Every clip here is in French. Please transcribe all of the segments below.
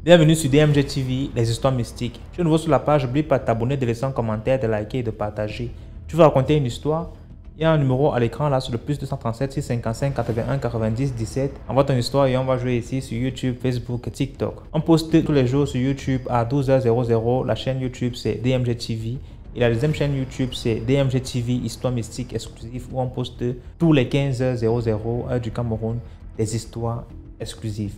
Bienvenue sur DMG TV, les histoires mystiques. Si tu es nouveau sur la page, n'oublie pas de t'abonner, de laisser un commentaire, de liker et de partager. Tu veux raconter une histoire? Il y a un numéro à l'écran là sur le plus 237 655 81 90 17. Envoie ton histoire et on va jouer ici sur YouTube, Facebook, TikTok. On poste tous les jours sur YouTube à 12h00. La chaîne YouTube c'est DMG TV. Et la deuxième chaîne YouTube c'est DMG TV, histoire mystique exclusive, où on poste tous les 15h00 heure du Cameroun des histoires exclusives.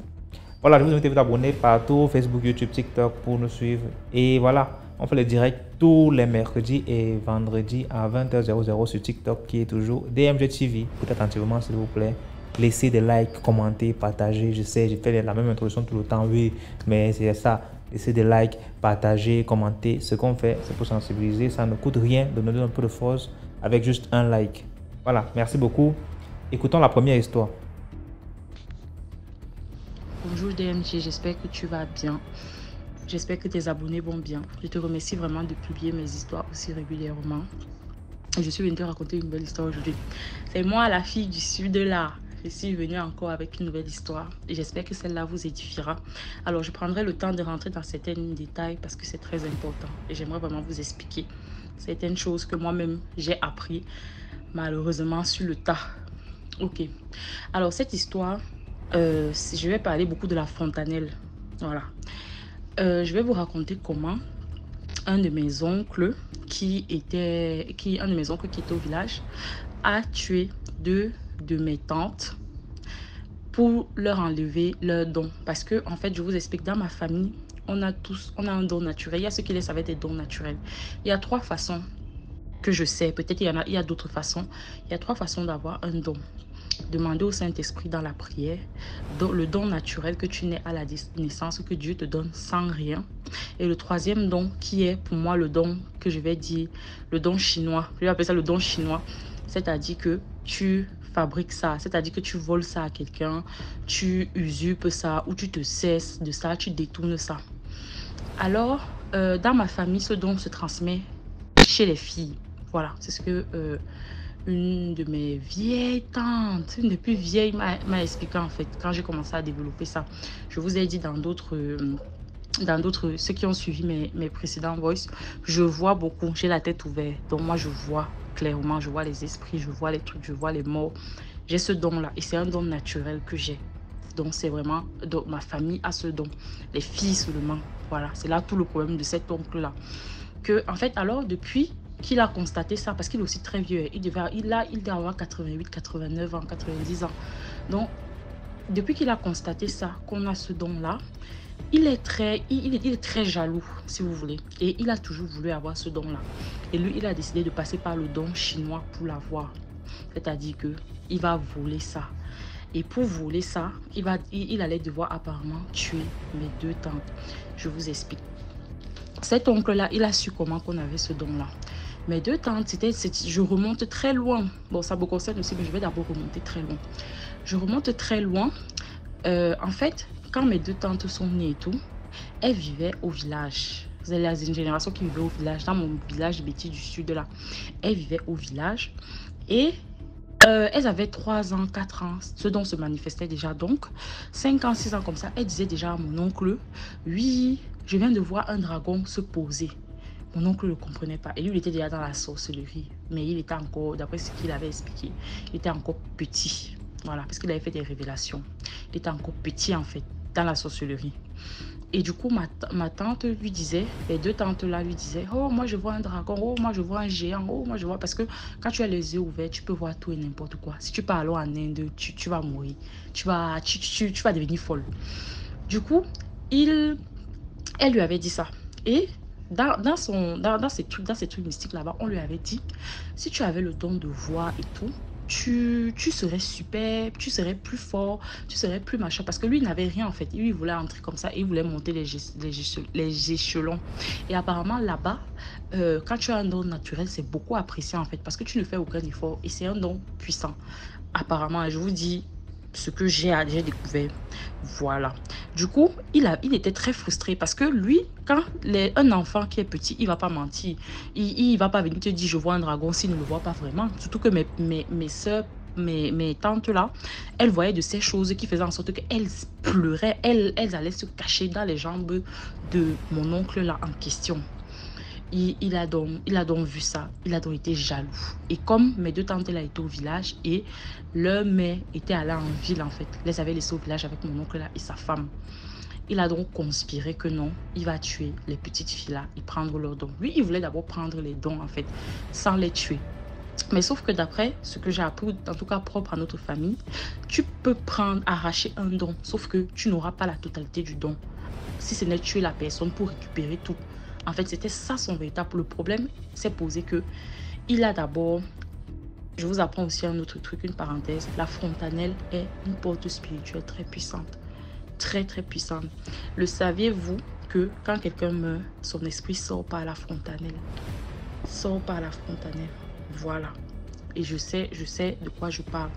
Voilà, je vous invite à vous abonner partout, Facebook, YouTube, TikTok pour nous suivre. Et voilà, on fait le direct tous les mercredis et vendredis à 20h00 sur TikTok qui est toujours DMG TV. Écoutez attentivement s'il vous plaît. Laissez des likes, commentez, partagez. Je sais, j'ai fait la même introduction tout le temps, oui, mais c'est ça. Laissez des likes, partagez, commentez. Ce qu'on fait, c'est pour sensibiliser. Ça ne coûte rien de nous donner un peu de force avec juste un like. Voilà, merci beaucoup. Écoutons la première histoire. Bonjour DMG, j'espère que tu vas bien. J'espère que tes abonnés vont bien. Je te remercie vraiment de publier mes histoires aussi régulièrement. Je suis venue te raconter une belle histoire aujourd'hui. C'est moi, la fille du sud de là. Je suis venue encore avec une nouvelle histoire et j'espère que celle-là vous édifiera. Alors, je prendrai le temps de rentrer dans certains détails parce que c'est très important et j'aimerais vraiment vous expliquer certaines choses que moi-même j'ai appris malheureusement sur le tas. Ok. Alors, cette histoire... je vais parler beaucoup de la fontanelle. Voilà. Je vais vous raconter comment un de mes oncles qui était au village a tué deux de mes tantes pour leur enlever leur don. Parce que, en fait, je vous explique, dans ma famille, on a un don naturel. Il y a ceux qui laissent avec des dons naturels. Il y a trois façons que je sais. Peut-être il y a d'autres façons. Il y a trois façons d'avoir un don. Demander au Saint-Esprit dans la prière, le don naturel que tu nais à la naissance, que Dieu te donne sans rien. Et le troisième don qui est pour moi le don que je vais dire, le don chinois. Je vais appeler ça le don chinois. C'est-à-dire que tu fabriques ça, c'est-à-dire que tu voles ça à quelqu'un, tu usurpes ça ou tu te cesses de ça, tu détournes ça. Alors, dans ma famille, ce don se transmet chez les filles. Voilà, c'est ce que... une de mes vieilles tantes, une des plus vieilles, m'a expliqué en fait quand j'ai commencé à développer ça. Je vous ai dit dans d'autres, ceux qui ont suivi mes précédents voice, je vois beaucoup, j'ai la tête ouverte. Donc moi je vois clairement, je vois les esprits, je vois les trucs, je vois les morts. J'ai ce don là et c'est un don naturel que j'ai. Donc c'est vraiment, donc ma famille a ce don. Les filles seulement, voilà, c'est là tout le problème de cet oncle là. Que en fait alors depuis qu'il a constaté ça, parce qu'il est aussi très vieux, il doit avoir 88, 89 ans, 90 ans. Donc, depuis qu'il a constaté ça, qu'on a ce don-là, il est très jaloux, si vous voulez. Et il a toujours voulu avoir ce don-là. Et lui, il a décidé de passer par le don chinois pour l'avoir. C'est-à-dire qu'il va voler ça. Et pour voler ça, il allait devoir apparemment tuer mes deux tantes. Je vous explique. Cet oncle-là, il a su comment qu'on avait ce don-là. Mes deux tantes, je remonte très loin. Bon, ça me concerne aussi, mais je vais d'abord remonter très loin. Je remonte très loin. En fait, quand mes deux tantes sont nées et tout, elles vivaient au village. Vous avez une génération qui vivait au village, dans mon village Betty du sud là. Elles vivaient au village et elles avaient 3 ans, 4 ans, ce dont se manifestait déjà. Donc, 5 ans, 6 ans comme ça, elles disaient déjà à mon oncle, oui, je viens de voir un dragon se poser. Mon oncle ne comprenait pas. Et lui, il était déjà dans la sorcellerie. Mais il était encore, d'après ce qu'il avait expliqué, il était encore petit. Voilà, parce qu'il avait fait des révélations. Il était encore petit, en fait, dans la sorcellerie. Et du coup, ma tante lui disait, les deux tantes là lui disaient, oh, moi je vois un dragon, oh, moi je vois un géant, oh, moi je vois... Parce que quand tu as les yeux ouverts, tu peux voir tout et n'importe quoi. Si tu pars en Inde, tu vas mourir. Tu vas devenir folle. Du coup, elle lui avait dit ça. Et dans ces trucs mystiques là-bas, on lui avait dit, si tu avais le don de voir et tout, tu serais super, tu serais plus fort, tu serais plus machin. Parce que lui, il n'avait rien en fait. Lui, il voulait entrer comme ça et il voulait monter les échelons. Et apparemment, là-bas, quand tu as un don naturel, c'est beaucoup apprécié en fait. Parce que tu ne fais aucun effort et c'est un don puissant. Apparemment, je vous dis ce que j'ai découvert. Voilà. Du coup, il était très frustré parce que lui, quand un enfant qui est petit, il va pas mentir. Il va pas venir te dire je vois un dragon s'il ne le voit pas vraiment. Surtout que mes soeurs mes tantes là, elles voyaient de ces choses qui faisaient en sorte qu'elles pleuraient, elles allaient se cacher dans les jambes de mon oncle là en question. Il a donc vu ça, il a donc été jaloux. Et comme mes deux tantes là étaient au village et leur mère était allée en ville en fait, les avait laissées au village avec mon oncle là et sa femme. Il a donc conspiré que non, il va tuer les petites filles là et prendre leurs dons. Lui, il voulait d'abord prendre les dons en fait, sans les tuer. Mais sauf que d'après ce que j'ai appris, en tout cas propre à notre famille, tu peux arracher un don, sauf que tu n'auras pas la totalité du don. Si ce n'est tuer la personne pour récupérer tout. En fait, c'était ça son véritable problème. C'est posé que il a d'abord... Je vous apprends aussi un autre truc, une parenthèse. La fontanelle est une porte spirituelle très puissante. Très, très puissante. Le saviez-vous que quand quelqu'un meurt, son esprit sort par la fontanelle? Sort par la fontanelle. Voilà. Et je sais de quoi je parle.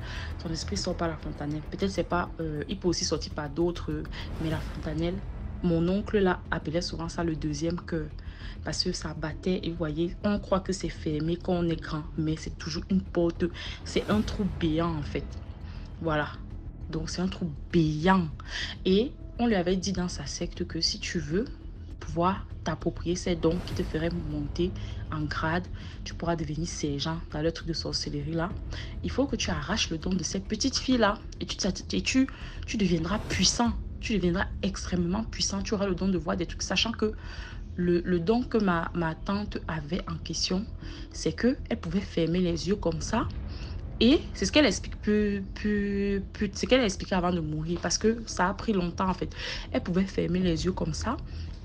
Son esprit sort par la fontanelle. Peut-être c'est pas... il peut aussi sortir par d'autres, mais la fontanelle... Mon oncle là appelait souvent ça le deuxième cœur parce que ça battait et vous voyez, on croit que c'est fermé quand on est grand, mais c'est toujours une porte, c'est un trou béant en fait. Voilà, donc c'est un trou béant. Et on lui avait dit dans sa secte que si tu veux pouvoir t'approprier ces dons qui te feraient monter en grade, tu pourras devenir sergent dans le truc de sorcellerie là. Il faut que tu arraches le don de cette petite fille là et tu deviendras puissant. Tu deviendras extrêmement puissant. Tu auras le don de voir des trucs, sachant que le don que ma tante avait en question, c'est qu'elle pouvait fermer les yeux comme ça. Et c'est ce qu'elle explique ce qu'elle a expliqué avant de mourir, parce que ça a pris longtemps en fait. Elle pouvait fermer les yeux comme ça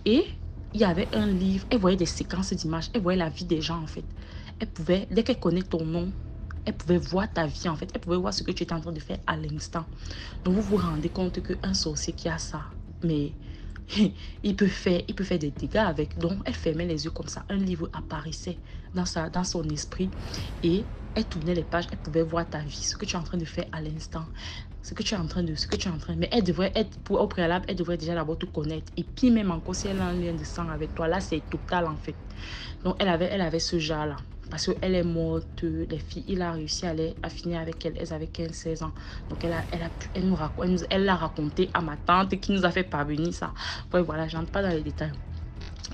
et il y avait un livre, elle voyait des séquences d'images, elle voyait la vie des gens en fait. Elle pouvait, dès qu'elle connaît ton nom, elle pouvait voir ta vie en fait, elle pouvait voir ce que tu étais en train de faire à l'instant. Donc vous vous rendez compte qu'un sorcier qui a ça, mais il peut faire des dégâts avec. Donc elle fermait les yeux comme ça, un livre apparaissait dans son esprit et elle tournait les pages, elle pouvait voir ta vie, ce que tu es en train de faire à l'instant, mais elle devrait être, au préalable, elle devrait déjà d'abord te connaître. Et puis même encore, si elle a un lien de sang avec toi, là c'est total en fait. Donc elle avait ce genre-là. Parce qu'elle est morte, les filles, il a réussi à finir avec elles, elles avaient 15-16 ans. Donc elle l'a raconté à ma tante qui nous a fait parvenir ça. Ouais, voilà, j'entre pas dans les détails.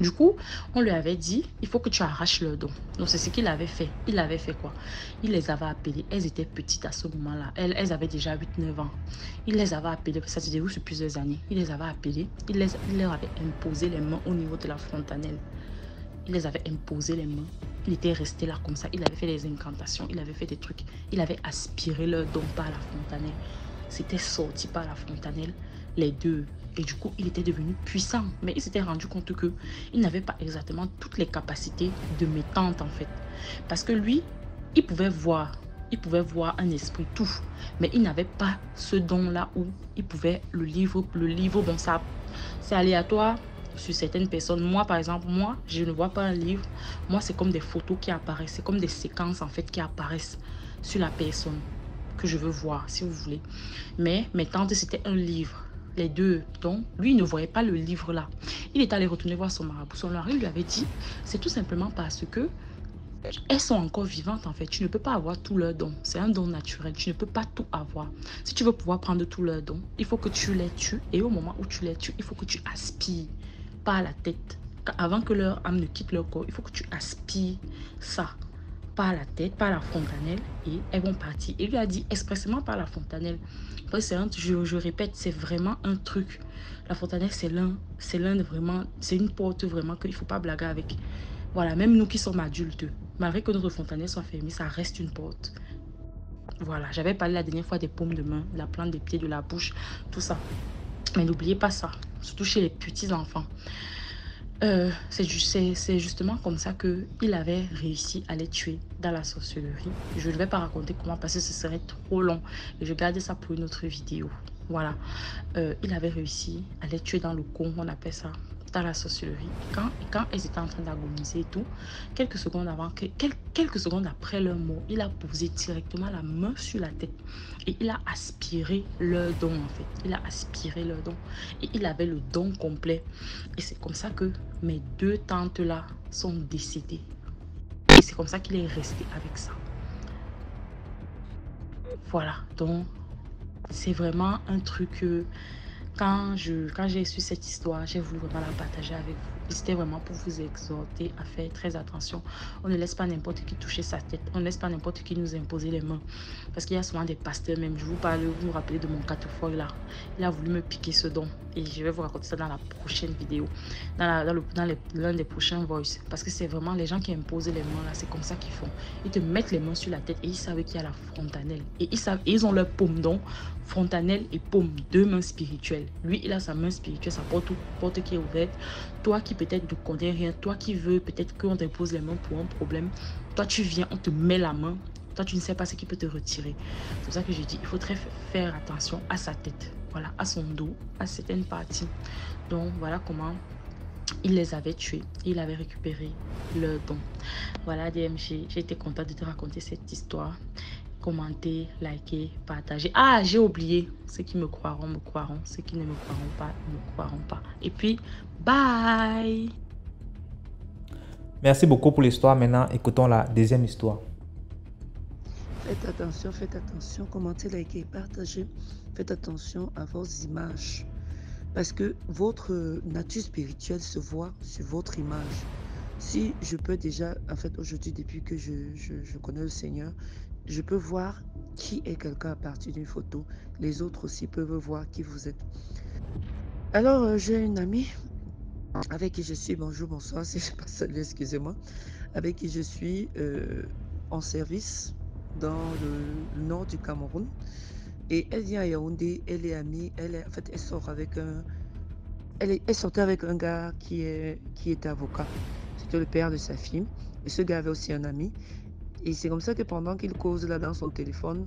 Du coup, on lui avait dit, il faut que tu arraches leurs dons. Donc, c'est ce qu'il avait fait. Il avait fait quoi? Il les avait appelées. Elles étaient petites à ce moment-là. Elles avaient déjà 8-9 ans. Il les avait appelées. Ça se déroule sur plusieurs années. Il les avait appelées. Il leur avait imposé les mains au niveau de la fontanelle. Il les avait imposé les mains. Il était resté là comme ça. Il avait fait des incantations. Il avait fait des trucs. Il avait aspiré leurs dons par la fontanelle. C'était sorti par la fontanelle. Les deux. Et du coup, il était devenu puissant. Mais il s'était rendu compte que il n'avait pas exactement toutes les capacités de mes tantes, en fait. Parce que lui, il pouvait voir un esprit, tout. Mais il n'avait pas ce don-là où il pouvait, le livre, bon, ça, c'est aléatoire sur certaines personnes. Moi, par exemple, moi, je ne vois pas un livre. Moi, c'est comme des photos qui apparaissent. C'est comme des séquences, en fait, qui apparaissent sur la personne que je veux voir, si vous voulez. Mais mes tantes, c'était un livre. Les deux, donc lui il ne voyait pas le livre là. Il est allé retourner voir son marabout. Son mari lui avait dit, c'est tout simplement parce que elles sont encore vivantes en fait. Tu ne peux pas avoir tous leurs dons. C'est un don naturel. Tu ne peux pas tout avoir. Si tu veux pouvoir prendre tous leurs dons, il faut que tu les tues. Et au moment où tu les tues, il faut que tu aspires par la tête. Avant que leur âme ne quitte leur corps, il faut que tu aspires ça par la tête, par la fontanelle, et elles vont partir. Il lui a dit expressément par la fontanelle. Je répète, c'est vraiment un truc. La fontanelle, c'est l'un de vraiment, c'est une porte vraiment qu'il ne faut pas blaguer avec. Voilà, même nous qui sommes adultes, malgré que notre fontanelle soit fermée, ça reste une porte. Voilà, j'avais parlé la dernière fois des paumes de main, de la plante des pieds, de la bouche, tout ça. Mais n'oubliez pas ça, surtout chez les petits enfants. C'est justement comme ça qu'il avait réussi à les tuer dans la sorcellerie. Je ne vais pas raconter comment parce que ce serait trop long. Et je garde ça pour une autre vidéo. Voilà. Il avait réussi à les tuer dans le con, on appelle ça, dans la sorcellerie. Quand elles étaient en train d'agoniser et tout, quelques secondes après leur mort, il a posé directement la main sur la tête. Et il a aspiré leur don en fait. Il a aspiré leur don. Et il avait le don complet. Et c'est comme ça que mes deux tantes là sont décédées. Et c'est comme ça qu'il est resté avec ça. Voilà, donc c'est vraiment un truc... Quand j'ai su cette histoire, j'ai voulu vraiment la partager avec vous. Et c'était vraiment pour vous exhorter à faire très attention. On ne laisse pas n'importe qui toucher sa tête. On ne laisse pas n'importe qui nous imposer les mains. Parce qu'il y a souvent des pasteurs même. Je vous parle, vous me rappelez de mon quatrefoil là. Il a voulu me piquer ce don. Et je vais vous raconter ça dans la prochaine vidéo. Dans l'un des prochains voice. Parce que c'est vraiment les gens qui imposent les mains là. C'est comme ça qu'ils font. Ils te mettent les mains sur la tête et ils savent qu'il y a la frontanelle. Et ils ont leur paume. Donc, frontanelle et paume. Deux mains spirituelles. Lui, il a sa main spirituelle, sa porte qui est ouverte. Toi qui peut-être ne connais rien, toi qui veux peut-être qu'on t'impose les mains pour un problème, toi tu viens, on te met la main, toi tu ne sais pas ce qui peut te retirer. C'est pour ça que je dis, il faut très faire attention à sa tête, voilà, à son dos, à certaines parties. Donc voilà comment il les avait tués, il avait récupéré leur don. Voilà DMG, j'ai été contente de te raconter cette histoire. Commentez, likez, partagez. Ah, j'ai oublié. Ceux qui me croiront, me croiront. Ceux qui ne me croiront pas, ne me croiront pas. Et puis, bye. Merci beaucoup pour l'histoire. Maintenant, écoutons la deuxième histoire. Faites attention, commentez, likez, partagez. Faites attention à vos images. Parce que votre nature spirituelle se voit sur votre image. Si je peux déjà, en fait, aujourd'hui, depuis que je connais le Seigneur, je peux voir qui est quelqu'un à partir d'une photo. Les autres aussi peuvent voir qui vous êtes. Alors, j'ai une amie avec qui je suis, bonjour, bonsoir, si je ne pas salué, excusez-moi, avec qui je suis en service dans le nord du Cameroun. Et elle vient à Yaoundé, elle est amie, en fait, elle sort avec elle sortait avec un gars qui était avocat. C'était le père de sa fille. Et ce gars avait aussi un ami. Et c'est comme ça que pendant qu'il cause là dans son téléphone,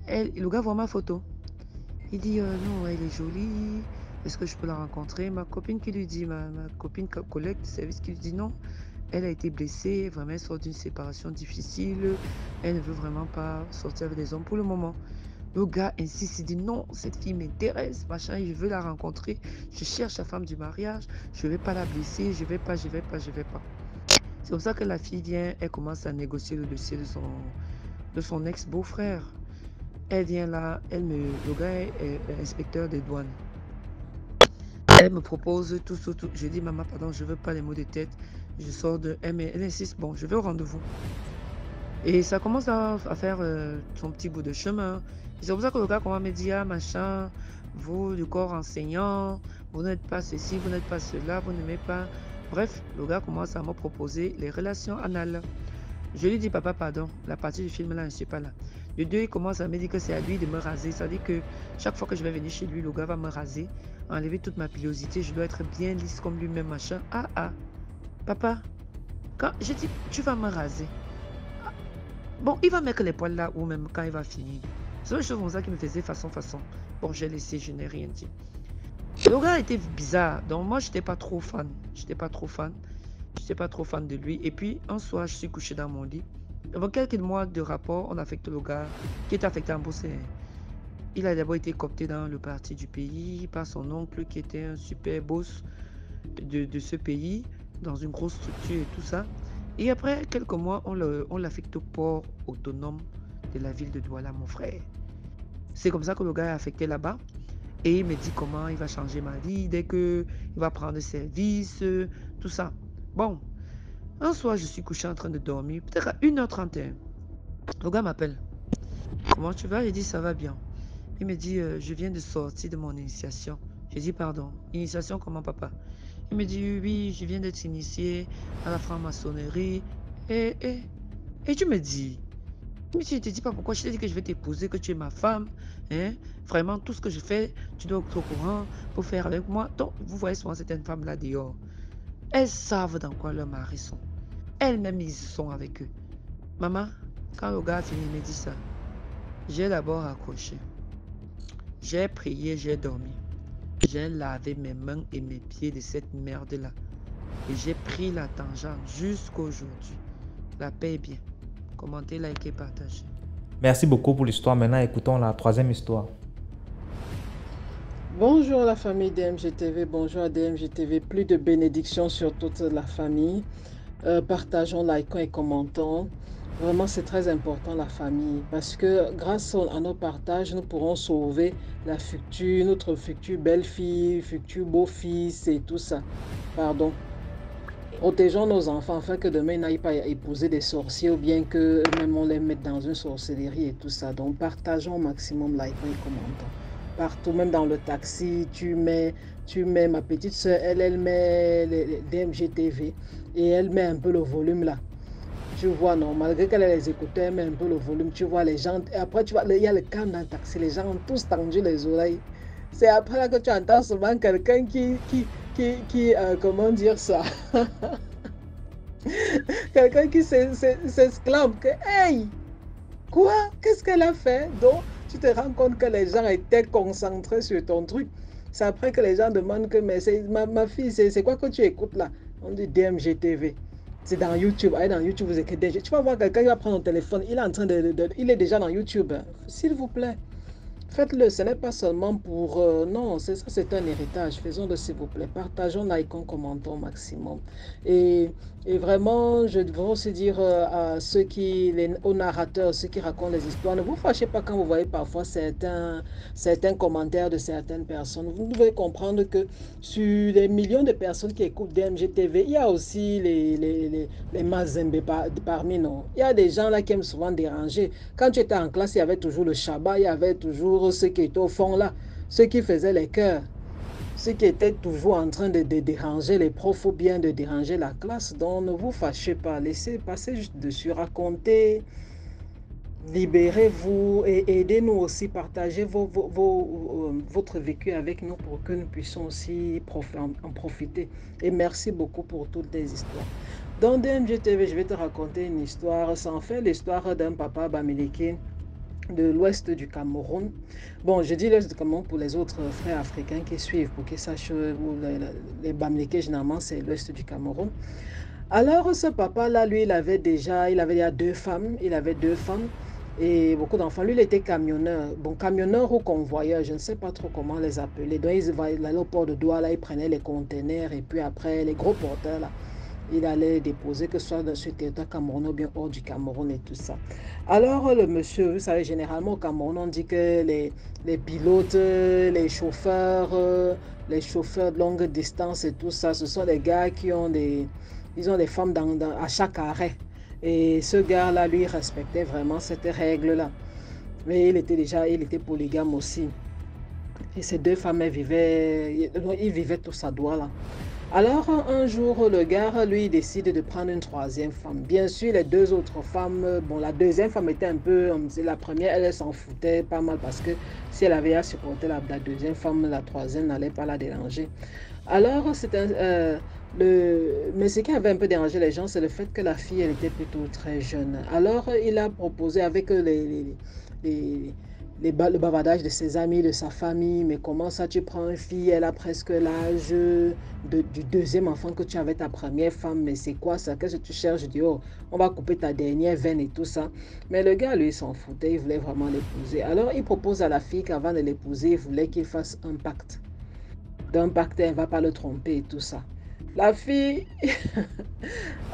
le gars voit ma photo. Il dit non, elle est jolie. Est-ce que je peux la rencontrer? Ma copine qui lui dit, ma copine collègue de service qui lui dit non. Elle a été blessée, vraiment elle sort d'une séparation difficile. Elle ne veut vraiment pas sortir avec des hommes pour le moment. Le gars insiste, il dit non, cette fille m'intéresse, machin, je veux la rencontrer. Je cherche la femme du mariage, je ne vais pas la blesser, je vais pas. C'est comme ça que la fille vient, elle commence à négocier le dossier de son ex-beau-frère. Elle vient là, le gars est inspecteur des douanes. Elle me propose tout. Je dis, maman, pardon, je ne veux pas les mots de tête. Je sors de... Elle insiste, bon, je vais au rendez-vous. Et ça commence à faire son petit bout de chemin. C'est comme ça que le gars commence à me dire, ah, machin, vous, le corps enseignant, vous n'êtes pas ceci, vous n'êtes pas cela, vous n'aimez pas... Bref, le gars commence à me proposer les relations anales. Je lui dis, papa, pardon, la partie du film là, je ne suis pas là. Le deux, il commence à me dire que c'est à lui de me raser. Ça veut dire que chaque fois que je vais venir chez lui, le gars va me raser, enlever toute ma pilosité. Je dois être bien lisse comme lui-même, machin. Ah, papa, quand je dis, tu vas me raser. Bon, il va mettre les poils là ou même quand il va finir. C'est une chose comme ça qui me faisait façon. Bon, j'ai laissé, je n'ai rien dit. Le gars était bizarre, donc moi, je n'étais pas trop fan. J'étais pas trop fan de lui. Et puis, un soir, je suis couché dans mon lit. Avant quelques mois de rapport, on affecte le gars qui est affecté en bourse. Il a d'abord été coopté dans le parti du pays par son oncle qui était un super boss de ce pays, dans une grosse structure et tout ça. Et après quelques mois, on l'affecte au port autonome de la ville de Douala, mon frère. C'est comme ça que le gars est affecté là-bas. Et il me dit comment il va changer ma vie dès qu'il va prendre service, tout ça. Bon, un soir, je suis couché en train de dormir, peut-être à 1h31. Le gars m'appelle. Comment tu vas? Il dit, ça va bien. Il me dit, je viens de sortir de mon initiation. Je dis, pardon, initiation comment, papa? Il me dit, oui, je viens d'être initié à la franc-maçonnerie. Et tu me dis, mais je ne te dis pas pourquoi, je te dis que je vais t'épouser, que tu es ma femme. Hein? Vraiment, tout ce que je fais, tu dois être au courant pour faire avec moi. Donc, vous voyez souvent certaines femmes là dehors. Elles savent dans quoi leurs maris sont. Elles-mêmes, ils sont avec eux. Maman, quand le gars a fini, il me dit ça. J'ai d'abord accroché. J'ai prié, j'ai dormi. J'ai lavé mes mains et mes pieds de cette merde-là. Et j'ai pris la tangente jusqu'à aujourd'hui. La paix est bien. Commentez, likez, partagez. Merci beaucoup pour l'histoire. Maintenant, écoutons la troisième histoire. Bonjour la famille DMGTV, bonjour à DMGTV, plus de bénédictions sur toute la famille. Partageons, likons et commentons. Vraiment, c'est très important la famille parce que grâce à nos partages, nous pourrons sauver notre future belle-fille, futur beau-fils et tout ça. Pardon. Protégeons nos enfants afin que demain ils n'aillent pas épouser des sorciers ou bien que même on les mette dans une sorcellerie et tout ça. Donc partageons au maximum, likons et commentons. Partout, même dans le taxi, tu mets ma petite soeur, elle met les DMG TV et elle met un peu le volume là. Tu vois, non, malgré qu'elle ait les écouteurs, elle met un peu le volume, tu vois les gens. Et après, tu vois, il y a le calme dans le taxi, les gens ont tous tendu les oreilles. C'est après là que tu entends souvent quelqu'un comment dire ça? Quelqu'un qui s'exclame que, hey, quoi? Qu'est-ce qu'elle a fait? Donc, tu te rends compte que les gens étaient concentrés sur ton truc. C'est après que les gens demandent que, mais ma fille, c'est quoi que tu écoutes là? On dit DMG TV. C'est dans YouTube. Allez dans YouTube, vous écoutez DMG. Tu vas voir quelqu'un qui va prendre ton téléphone. Il est en train il est déjà dans YouTube. S'il vous plaît. Faites-le, ce n'est pas seulement pour... non, ça c'est un héritage. Faisons-le s'il vous plaît. Partageons, likons, commentons au maximum. Et, et vraiment, je devrais aussi dire à aux narrateurs, ceux qui racontent les histoires, ne vous fâchez pas quand vous voyez parfois certains commentaires de certaines personnes. Vous devez comprendre que sur les millions de personnes qui écoutent DMG TV, il y a aussi les Mazembe parmi nous. Il y a des gens là qui aiment souvent déranger. Quand tu étais en classe, il y avait toujours le Shabbat, il y avait toujours ceux qui étaient au fond là, ceux qui faisaient les chœurs, ceux qui étaient toujours en train de déranger les profs ou bien de déranger la classe. Donc ne vous fâchez pas, laissez passer juste dessus, racontez, libérez-vous et aidez-nous aussi, partagez votre vécu avec nous pour que nous puissions aussi en profiter. Et merci beaucoup pour toutes les histoires. Dans DMG TV, je vais te raconter une histoire. C'est en fait l'histoire d'un papa bamileke de l'ouest du Cameroun. Bon, je dis l'ouest du Cameroun pour les autres frères africains qui suivent, pour qu'ils sachent où les bamileke, généralement, c'est l'ouest du Cameroun. Alors, ce papa-là, lui, il avait déjà deux femmes. Il avait deux femmes et beaucoup d'enfants. Lui, il était camionneur. Bon, camionneur ou convoyeur, je ne sais pas trop comment les appeler. Donc, il allait au port de Douala, il prenait les conteneurs et puis après, les gros porteurs, là, il allait déposer, que ce soit dans ce territoire camerounais ou bien hors du Cameroun et tout ça. Alors, le monsieur, vous savez, généralement au Cameroun, on dit que les pilotes, les chauffeurs de longue distance et tout ça, ce sont des gars qui ont ils ont des femmes à chaque arrêt. Et ce gars-là, lui, respectait vraiment cette règle-là. Mais il était polygame aussi. Et ces deux femmes, ils vivaient tous à Douala. Alors, un jour, le gars, lui, décide de prendre une troisième femme. Bien sûr, les deux autres femmes, bon, la deuxième femme était un peu, la première, elle s'en foutait pas mal parce que si elle avait à supporter la deuxième femme, la troisième n'allait pas la déranger. Alors, mais ce qui avait un peu dérangé les gens, c'est le fait que la fille, elle était plutôt très jeune. Alors, il a proposé avec les, le bavardage de ses amis, de sa famille, mais comment ça tu prends une fille, elle a presque l'âge du deuxième enfant que tu avais ta première femme, mais c'est quoi ça, qu'est-ce que tu cherches? Je dis, oh, on va couper ta dernière veine et tout ça. Mais le gars, lui, s'en foutait, il voulait vraiment l'épouser. Alors, il propose à la fille qu'avant de l'épouser, il voulait qu'il fasse un pacte. D'un pacte, elle ne va pas le tromper et tout ça. La fille,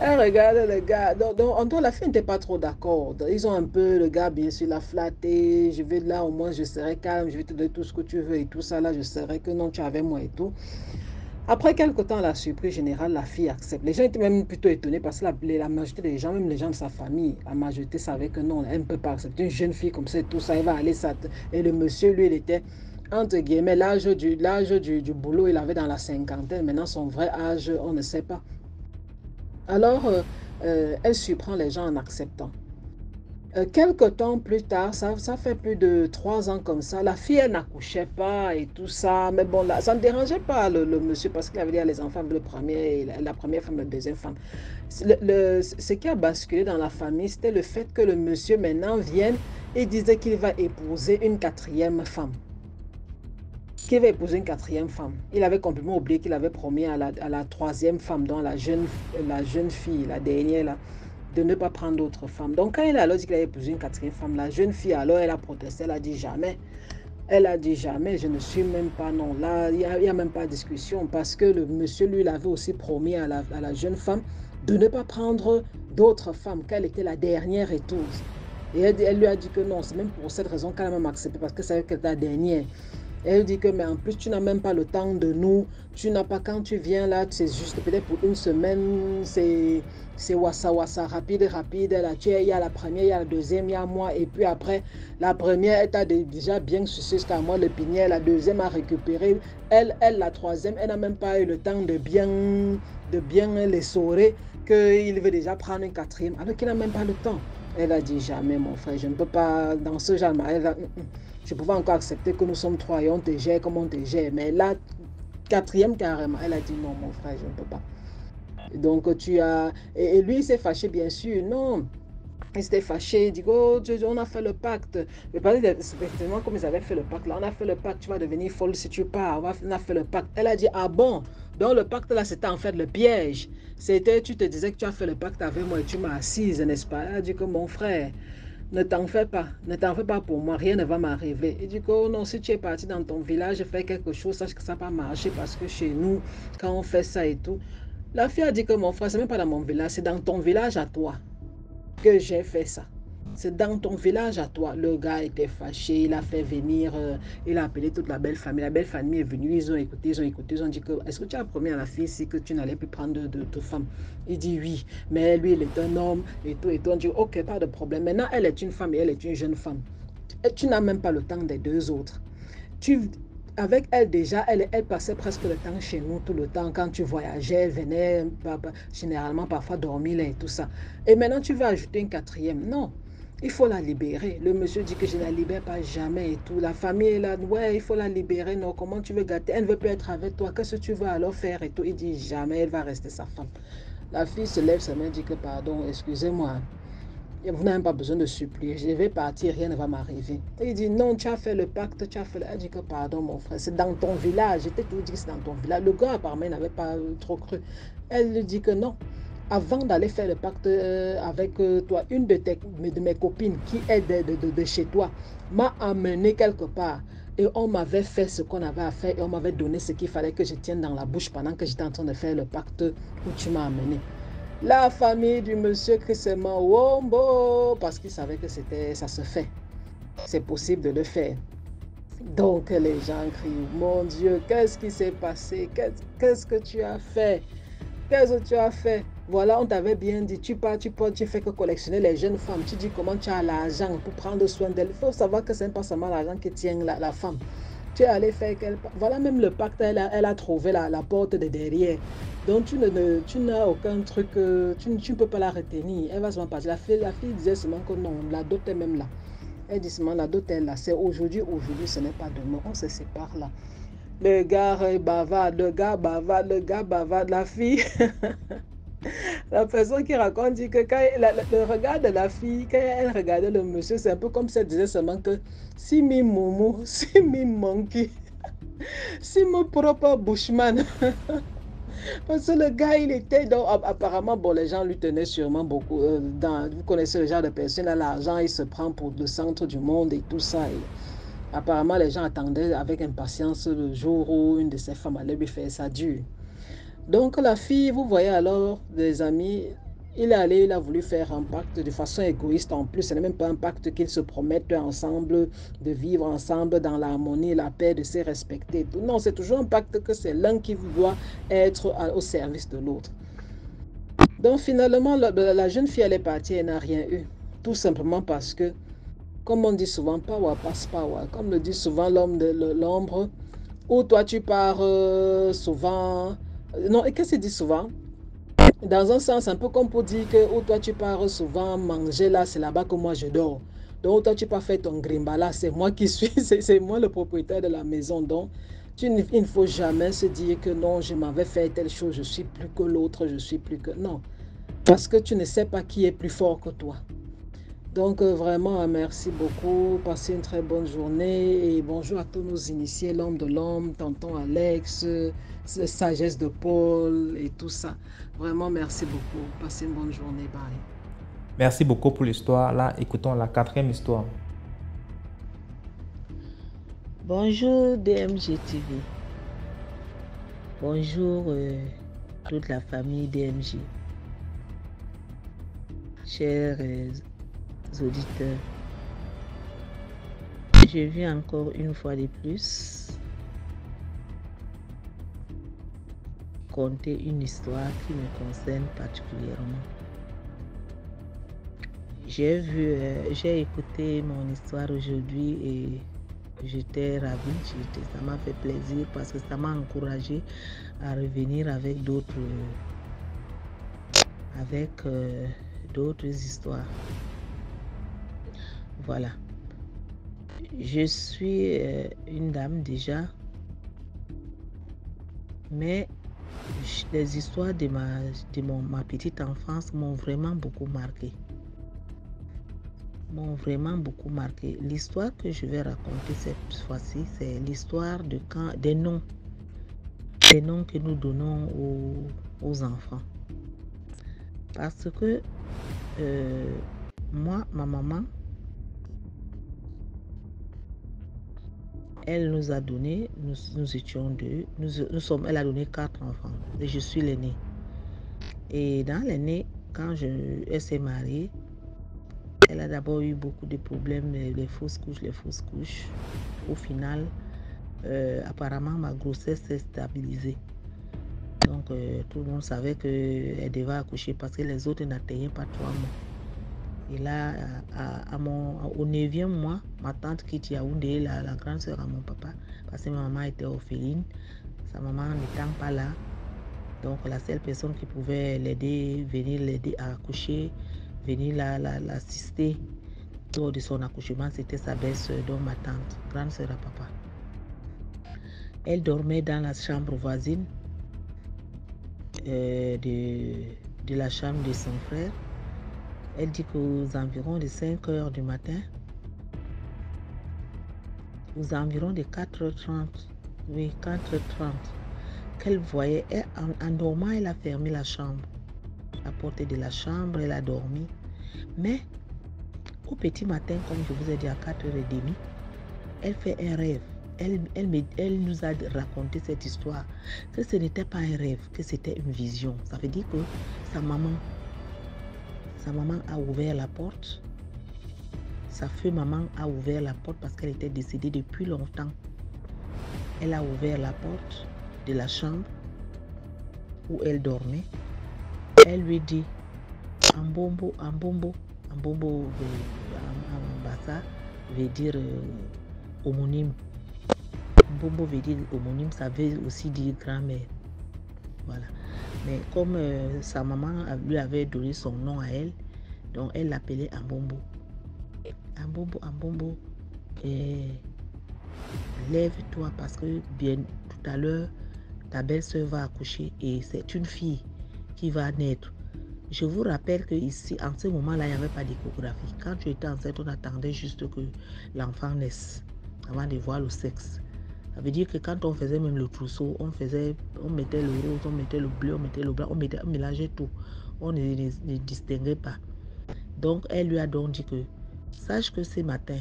elle regarde le gars. Donc, la fille n'était pas trop d'accord. Ils ont un peu, le gars, bien sûr, l'a flatté. Je vais là, au moins, je serai calme. Je vais te donner tout ce que tu veux et tout ça. Là, je serai que non, tu es avec moi et tout. Après quelque temps, la surprise générale, la fille accepte. Les gens étaient même plutôt étonnés parce que la majorité des gens, même les gens de sa famille, la majorité savait que non, elle ne peut pas accepter une jeune fille comme ça et tout ça. Elle va aller ça. Et le monsieur, lui, il était entre guillemets, l'âge du boulot, il avait dans la cinquantaine. Maintenant, son vrai âge, on ne sait pas. Alors, elle surprend les gens en acceptant. Quelque temps plus tard, ça fait plus de 3 ans comme ça, la fille, elle n'accouchait pas et tout ça. Mais bon, là, ça ne dérangeait pas le monsieur parce qu'il avait dit à les enfants, la première femme, la deuxième femme. Ce qui a basculé dans la famille, c'était le fait que le monsieur maintenant vienne et disait qu'il va épouser une quatrième femme. Qu'il va épouser une quatrième femme. Il avait complètement oublié qu'il avait promis à la troisième femme, donc la jeune fille, la dernière là, de ne pas prendre d'autres femmes. Donc quand il a alors dit qu'il avait épousé une quatrième femme, la jeune fille alors elle a protesté, elle a dit jamais. Elle a dit jamais, je ne suis même pas, non, là, il n'y a même pas de discussion parce que le monsieur, lui, il avait aussi promis à la jeune femme de ne pas prendre d'autres femmes, qu'elle était la dernière épouse. Et elle lui a dit que non, c'est même pour cette raison qu'elle a même accepté, parce que c'est qu'elle était la dernière. Elle dit que, mais en plus, tu n'as même pas le temps de nous. Tu n'as pas, quand tu viens là, c'est juste peut-être pour une semaine, c'est wassa rapide. Là, il y a la première, il y a la deuxième, il y a moi. Et puis après, la première, elle t'a déjà bien sucé jusqu'à moi le pignet. La deuxième a récupéré. La troisième, elle n'a même pas eu le temps de bien les saurer, qu'il veut déjà prendre une quatrième, alors qu'il n'a même pas le temps. Elle a dit, jamais, mon frère, je ne peux pas, dans ce genre, je pouvais encore accepter que nous sommes trois et on te gère comme on te gère. Mais la quatrième, carrément, elle a dit, non, mon frère, je ne peux pas. Donc, tu as... Et lui, il s'est fâché, bien sûr. Non, il s'était fâché. Il dit, oh, on a fait le pacte. Mais pas effectivement, comme ils avaient fait le pacte, là, on a fait le pacte, tu vas devenir folle si tu pars. On a fait le pacte. Elle a dit, ah bon? Donc, le pacte, là, c'était en fait le piège. C'était, tu te disais que tu as fait le pacte avec moi et tu m'as assise, n'est-ce pas? Elle a dit que mon frère, ne t'en fais pas pour moi, rien ne va m'arriver. Il dit que oh non, si tu es parti dans ton village faire quelque chose, sache que ça va pas marcher parce que chez nous, quand on fait ça et tout. La fille a dit que mon frère, c'est même pas dans mon village, c'est dans ton village à toi que j'ai fait ça. C'est dans ton village à toi. Le gars était fâché, il a fait venir, il a appelé toute la belle famille. La belle famille est venue, ils ont écouté, ils ont dit que est-ce que tu as promis à la fille ici que tu n'allais plus prendre de femme? Il dit oui, mais lui, il est un homme et tout. On dit ok, pas de problème. Maintenant, elle est une femme et elle est une jeune femme. Et tu n'as même pas le temps des deux autres. Avec elle déjà, elle passait presque le temps chez nous tout le temps. Quand tu voyageais, elle venait généralement parfois dormir là et tout ça. Et maintenant, tu veux ajouter une quatrième. Non. Il faut la libérer. Le monsieur dit que je ne la libère pas jamais et tout. La famille est là, ouais, il faut la libérer. Non, comment tu veux gâter? Elle ne veut plus être avec toi. Qu'est-ce que tu veux alors faire et tout? Il dit jamais, elle va rester sa femme. La fille se lève sa main et dit que pardon, excusez-moi. Vous n'avez pas besoin de supplier. Je vais partir, rien ne va m'arriver. Il dit non, tu as fait le pacte, tu as fait. Elle dit que pardon, mon frère, c'est dans ton village. J'étais tout dit que c'est dans ton village. Le gars, apparemment, n'avait pas trop cru. Elle lui dit que non. Avant d'aller faire le pacte avec toi, une de mes copines qui est de chez toi m'a amené quelque part. Et on m'avait fait ce qu'on avait à faire et on m'avait donné ce qu'il fallait que je tienne dans la bouche pendant que j'étais en train de faire le pacte où tu m'as amené. La famille du monsieur Christement Wombo, parce qu'il savait que ça se fait. C'est possible de le faire. Donc les gens crient, mon Dieu, qu'est-ce qui s'est passé? Qu'est-ce que tu as fait? Qu'est-ce que tu as fait? Voilà, on t'avait bien dit, tu fais que collectionner les jeunes femmes. Tu dis comment tu as l'argent pour prendre soin d'elles. Il faut savoir que ce n'est pas seulement l'argent qui tient la femme. Tu es allé faire voilà, même le pacte, elle a trouvé la porte de derrière. Donc tu n'as aucun truc, tu ne peux pas la retenir. Elle va seulement partir. La fille disait seulement que non, la dot est même là. Elle dit seulement la dot est là. C'est aujourd'hui, ce n'est pas demain. On se sépare là. Le gars bavarde, le gars bavarde, la fille. La personne qui raconte dit que quand le regard de la fille, quand elle regardait le monsieur, c'est un peu comme si elle disait seulement que si mi moumou, si mi monkey, si mon propre bushman. Parce que le gars, il était donc apparemment, bon, les gens lui tenaient sûrement beaucoup. Vous connaissez le genre de personne, là, l'argent, il se prend pour le centre du monde et tout ça. Et apparemment, les gens attendaient avec impatience le jour où une de ses femmes allait lui faire ça dur. Donc la fille, vous voyez alors, les amis, il a voulu faire un pacte de façon égoïste en plus. Ce n'est même pas un pacte qu'ils se promettent ensemble, de vivre ensemble dans l'harmonie, la paix, de se respecter. Non, c'est toujours un pacte que c'est l'un qui doit être au service de l'autre. Donc finalement, la jeune fille, elle est partie, elle n'a rien eu. Tout simplement parce que, comme on dit souvent, power passe power. Comme le dit souvent l'homme de l'ombre, où toi tu pars souvent... Non, et qu'est-ce qu'il dit souvent? Dans un sens, un peu comme pour dire que où toi tu pars souvent manger là, c'est là-bas que moi je dors. Donc, toi tu pars faire ton grimba là, c'est moi qui suis, c'est moi le propriétaire de la maison. Donc, il ne faut jamais se dire que non, je m'avais fait telle chose, je suis plus que l'autre, je suis plus que... Non, parce que tu ne sais pas qui est plus fort que toi. Donc vraiment, merci beaucoup. Passez une très bonne journée et bonjour à tous nos initiés, l'homme de l'homme, tonton Alex, sagesse de Paul et tout ça. Vraiment, merci beaucoup. Passez une bonne journée. Bye. Merci beaucoup pour l'histoire. Là, écoutons la quatrième histoire. Bonjour DMG TV. Bonjour toute la famille DMG. chers auditeurs. Je viens encore une fois de plus conter une histoire qui me concerne particulièrement. J'ai écouté mon histoire aujourd'hui et j'étais ravie, ça m'a fait plaisir parce que ça m'a encouragé à revenir avec d'autres histoires. Voilà. Je suis une dame déjà, mais les histoires de ma petite enfance m'ont vraiment beaucoup marqué. L'histoire que je vais raconter cette fois-ci, c'est l'histoire des noms que nous donnons aux enfants. Parce que moi, ma maman, elle nous a donné, nous étions deux, elle a donné 4 enfants et je suis l'aînée. Et dans l'aînée, quand elle s'est mariée, elle a d'abord eu beaucoup de problèmes, les fausses couches. Au final, apparemment, ma grossesse s'est stabilisée. Donc, tout le monde savait qu'elle devait accoucher parce que les autres n'atteignaient pas 3 mois. Et là, au 9e mois, ma tante quitte Yaoundé, la grande sœur à mon papa, parce que ma maman était orpheline, sa maman n'étant pas là. Donc, la seule personne qui pouvait venir l'aider à accoucher, venir l'assister lors de son accouchement, c'était sa belle-sœur, donc ma tante, grande sœur à papa. Elle dormait dans la chambre voisine de la chambre de son frère. Elle dit qu'aux environs de 5 heures du matin, aux environs de 4h30, qu'elle voyait, en dormant, elle a fermé la chambre. La porte de la chambre, elle a dormi. Mais au petit matin, comme je vous ai dit, à 4h30, elle fait un rêve. Elle nous a raconté cette histoire, que ce n'était pas un rêve, que c'était une vision. Ça veut dire que sa maman a ouvert la porte. Sa feu maman a ouvert la porte parce qu'elle était décédée depuis longtemps. Elle a ouvert la porte de la chambre où elle dormait. Elle lui dit Ambombo en bassa veut dire homonyme. Ambombo veut dire homonyme, ça veut aussi dire grand-mère. Voilà. Mais comme sa maman lui avait donné son nom à elle, donc elle l'appelait Ambombo. Ambombo, lève-toi parce que bien tout à l'heure, ta belle-sœur va accoucher et c'est une fille qui va naître. Je vous rappelle qu'ici, en ce moment-là, il n'y avait pas d'échographie. Quand tu étais enceinte, on attendait juste que l'enfant naisse avant de voir le sexe. Ça veut dire que quand on faisait même le trousseau, on mettait le rose, on mettait le bleu, on mettait le blanc, on mélangeait tout. On ne distinguait pas. Donc, elle lui a donc dit que, sache que ce matin,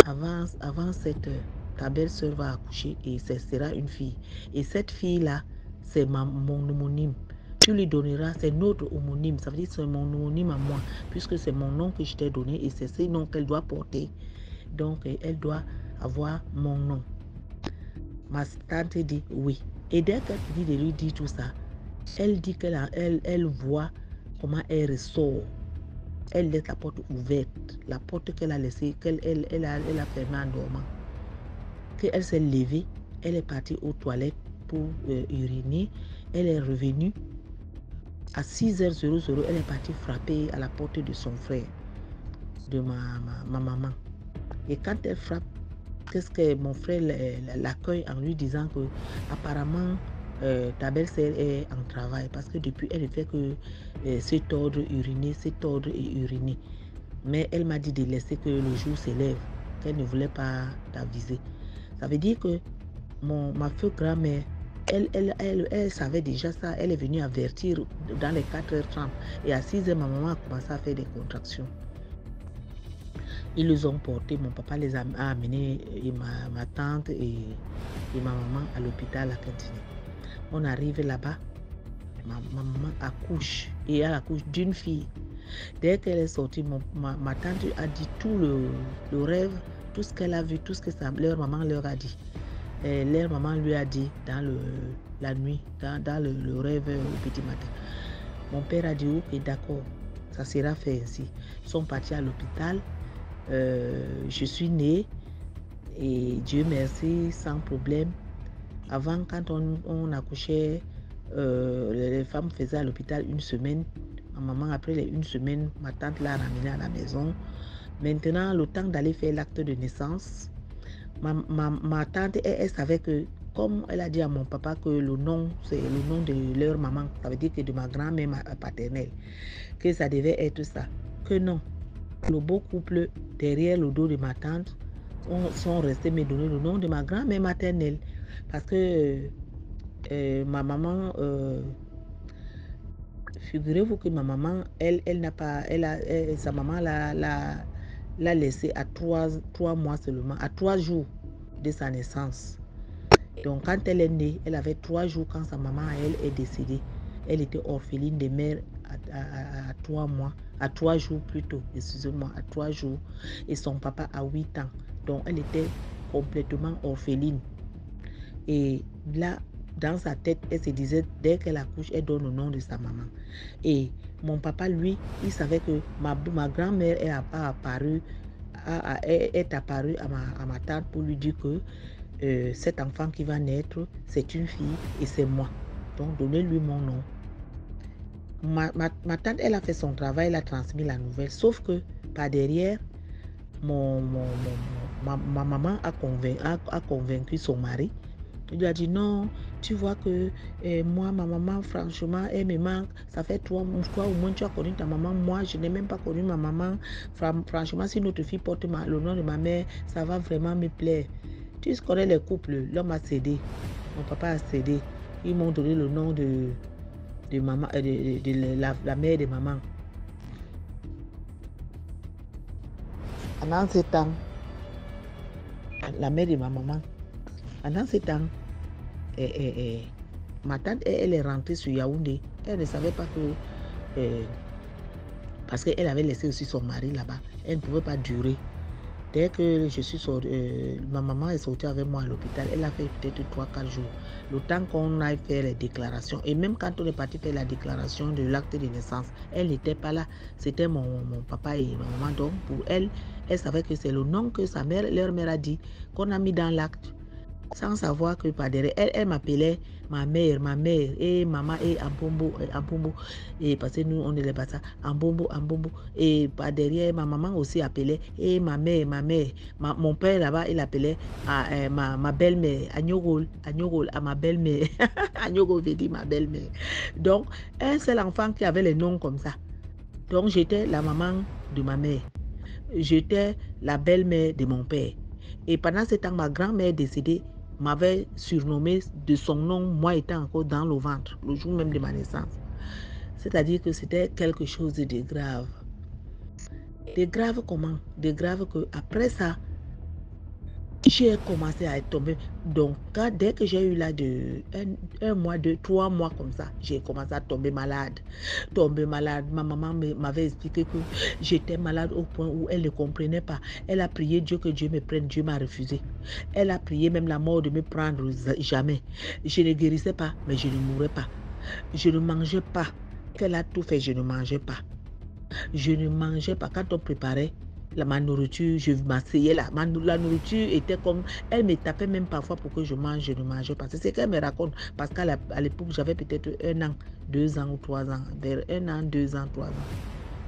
avant 7 heures, ta belle-sœur va accoucher et ce sera une fille. Et cette fille-là, c'est mon homonyme. Tu lui donneras, c'est notre homonyme. Ça veut dire que c'est mon homonyme à moi, puisque c'est mon nom que je t'ai donné et c'est ce nom qu'elle doit porter. Donc, elle doit avoir mon nom. Ma tante dit oui. Et dès qu'elle finit de lui dire tout ça, elle dit qu'elle voit comment elle ressort. Elle laisse la porte ouverte, la porte qu'elle a laissée, elle a fermée en dormant. Qu'elle s'est levée, elle est partie aux toilettes pour uriner. Elle est revenue. À 6h00, elle est partie frapper à la porte de son frère, de ma maman. Et quand elle frappe, qu'est-ce que mon frère l'accueille en lui disant que apparemment ta belle-sœur est en travail parce que depuis elle ne fait que se tordre et uriner. Mais elle m'a dit de laisser que le jour s'élève, qu'elle ne voulait pas t'aviser. Ça veut dire que ma feu grand-mère, elle savait déjà ça. Elle est venue avertir dans les 4h30 et à 6h, ma maman a commencé à faire des contractions. Ils les ont portés, mon papa les a amenés, et ma tante et ma maman à l'hôpital à Cantine. On arrive là-bas, ma maman accouche et elle accouche d'une fille. Dès qu'elle est sortie, ma tante a dit tout le rêve, tout ce qu'elle a vu, tout ce que leur maman leur a dit. Et leur maman lui a dit dans la nuit, dans le rêve au petit matin. Mon père a dit ok, d'accord, ça sera fait ainsi. Ils sont partis à l'hôpital. Je suis née et Dieu merci, sans problème. Avant, quand on accouchait, les femmes faisaient à l'hôpital une semaine. Ma maman, après les une semaine, ma tante l'a ramenée à la maison. Maintenant, le temps d'aller faire l'acte de naissance, ma tante, elle savait que, comme elle a dit à mon papa que le nom, c'est le nom de leur maman, ça veut dire que de ma grand-mère paternelle, que ça devait être ça. Que non, le beau couple, derrière le dos de ma tante, sont restés me donner le nom de ma grand-mère maternelle. Parce que ma maman, figurez-vous que ma maman, elle n'a pas, sa maman l'a laissée à 3 mois seulement, à 3 jours de sa naissance. Donc quand elle est née, elle avait 3 jours quand sa maman, elle est décédée. Elle était orpheline de mère à 3 mois, à 3 jours plutôt, excusez-moi, à 3 jours. Et son papa à 8 ans. Donc elle était complètement orpheline. Et là, dans sa tête, elle se disait, dès qu'elle accouche, elle donne le nom de sa maman. Et mon papa, lui, il savait que ma grand-mère est apparue à ma tante pour lui dire que cet enfant qui va naître, c'est une fille et c'est moi. Donc, donnez-lui mon nom. Ma tante, elle a fait son travail, elle a transmis la nouvelle. Sauf que, par derrière, ma maman a convaincu son mari. Il lui a dit non, tu vois que moi, ma maman, franchement, elle me manque. Ça fait toi au moins tu as connu ta maman. Moi, je n'ai même pas connu ma maman. Franchement, si notre fille porte le nom de ma mère, ça va vraiment me plaire. Tu connais les couples, l'homme a cédé. Mon papa a cédé. Ils m'ont donné le nom de maman, de la mère de maman. Pendant ce temps, la mère de ma maman, pendant ce temps, ma tante, elle est rentrée sur Yaoundé. Elle ne savait pas que... parce qu'elle avait laissé aussi son mari là-bas. Elle ne pouvait pas durer. Dès que je suis sortie, ma maman est sortie avec moi à l'hôpital. Elle a fait peut-être 3-4 jours. Le temps qu'on aille faire les déclarations. Et même quand on est parti faire la déclaration de l'acte de naissance, elle n'était pas là. C'était mon papa et ma maman. Donc pour elle, elle savait que c'est le nom que leur mère a dit, qu'on a mis dans l'acte. Sans savoir que par derrière, elle m'appelait ma mère, et maman, et Ambombo, et parce que nous, on est les Bassa, Ambombo, et par derrière, ma maman aussi appelait, et ma mère, mon père là-bas, il appelait ma belle-mère, Agnogol, à ma belle-mère, Agnogol veut dire ma belle-mère. Donc, un seul enfant qui avait les noms comme ça. Donc, j'étais la maman de ma mère, j'étais la belle-mère de mon père. Et pendant ce temps, ma grand-mère décédée m'avait surnommé de son nom, moi étant encore dans le ventre, le jour même de ma naissance. C'est-à-dire que c'était quelque chose de grave. De grave comment? De grave que après ça, j'ai commencé à tomber. Donc, dès que j'ai eu là un mois, 3 mois comme ça, j'ai commencé à tomber malade. Ma maman m'avait expliqué que j'étais malade au point où elle ne comprenait pas. Elle a prié Dieu que Dieu me prenne. Dieu m'a refusé. Elle a prié même la mort de me prendre jamais. Je ne guérissais pas, mais je ne mourrais pas. Je ne mangeais pas. Elle a tout fait, je ne mangeais pas. Je ne mangeais pas. Quand on préparait ma nourriture, je m'asseyais là. La nourriture était comme... Elle me tapait même parfois pour que je mange, je ne mangeais pas. C'est ce qu'elle me raconte. Parce qu'à l'époque, j'avais peut-être 1 an, 2 ans ou 3 ans. Vers 1 an, 2 ans, 3 ans.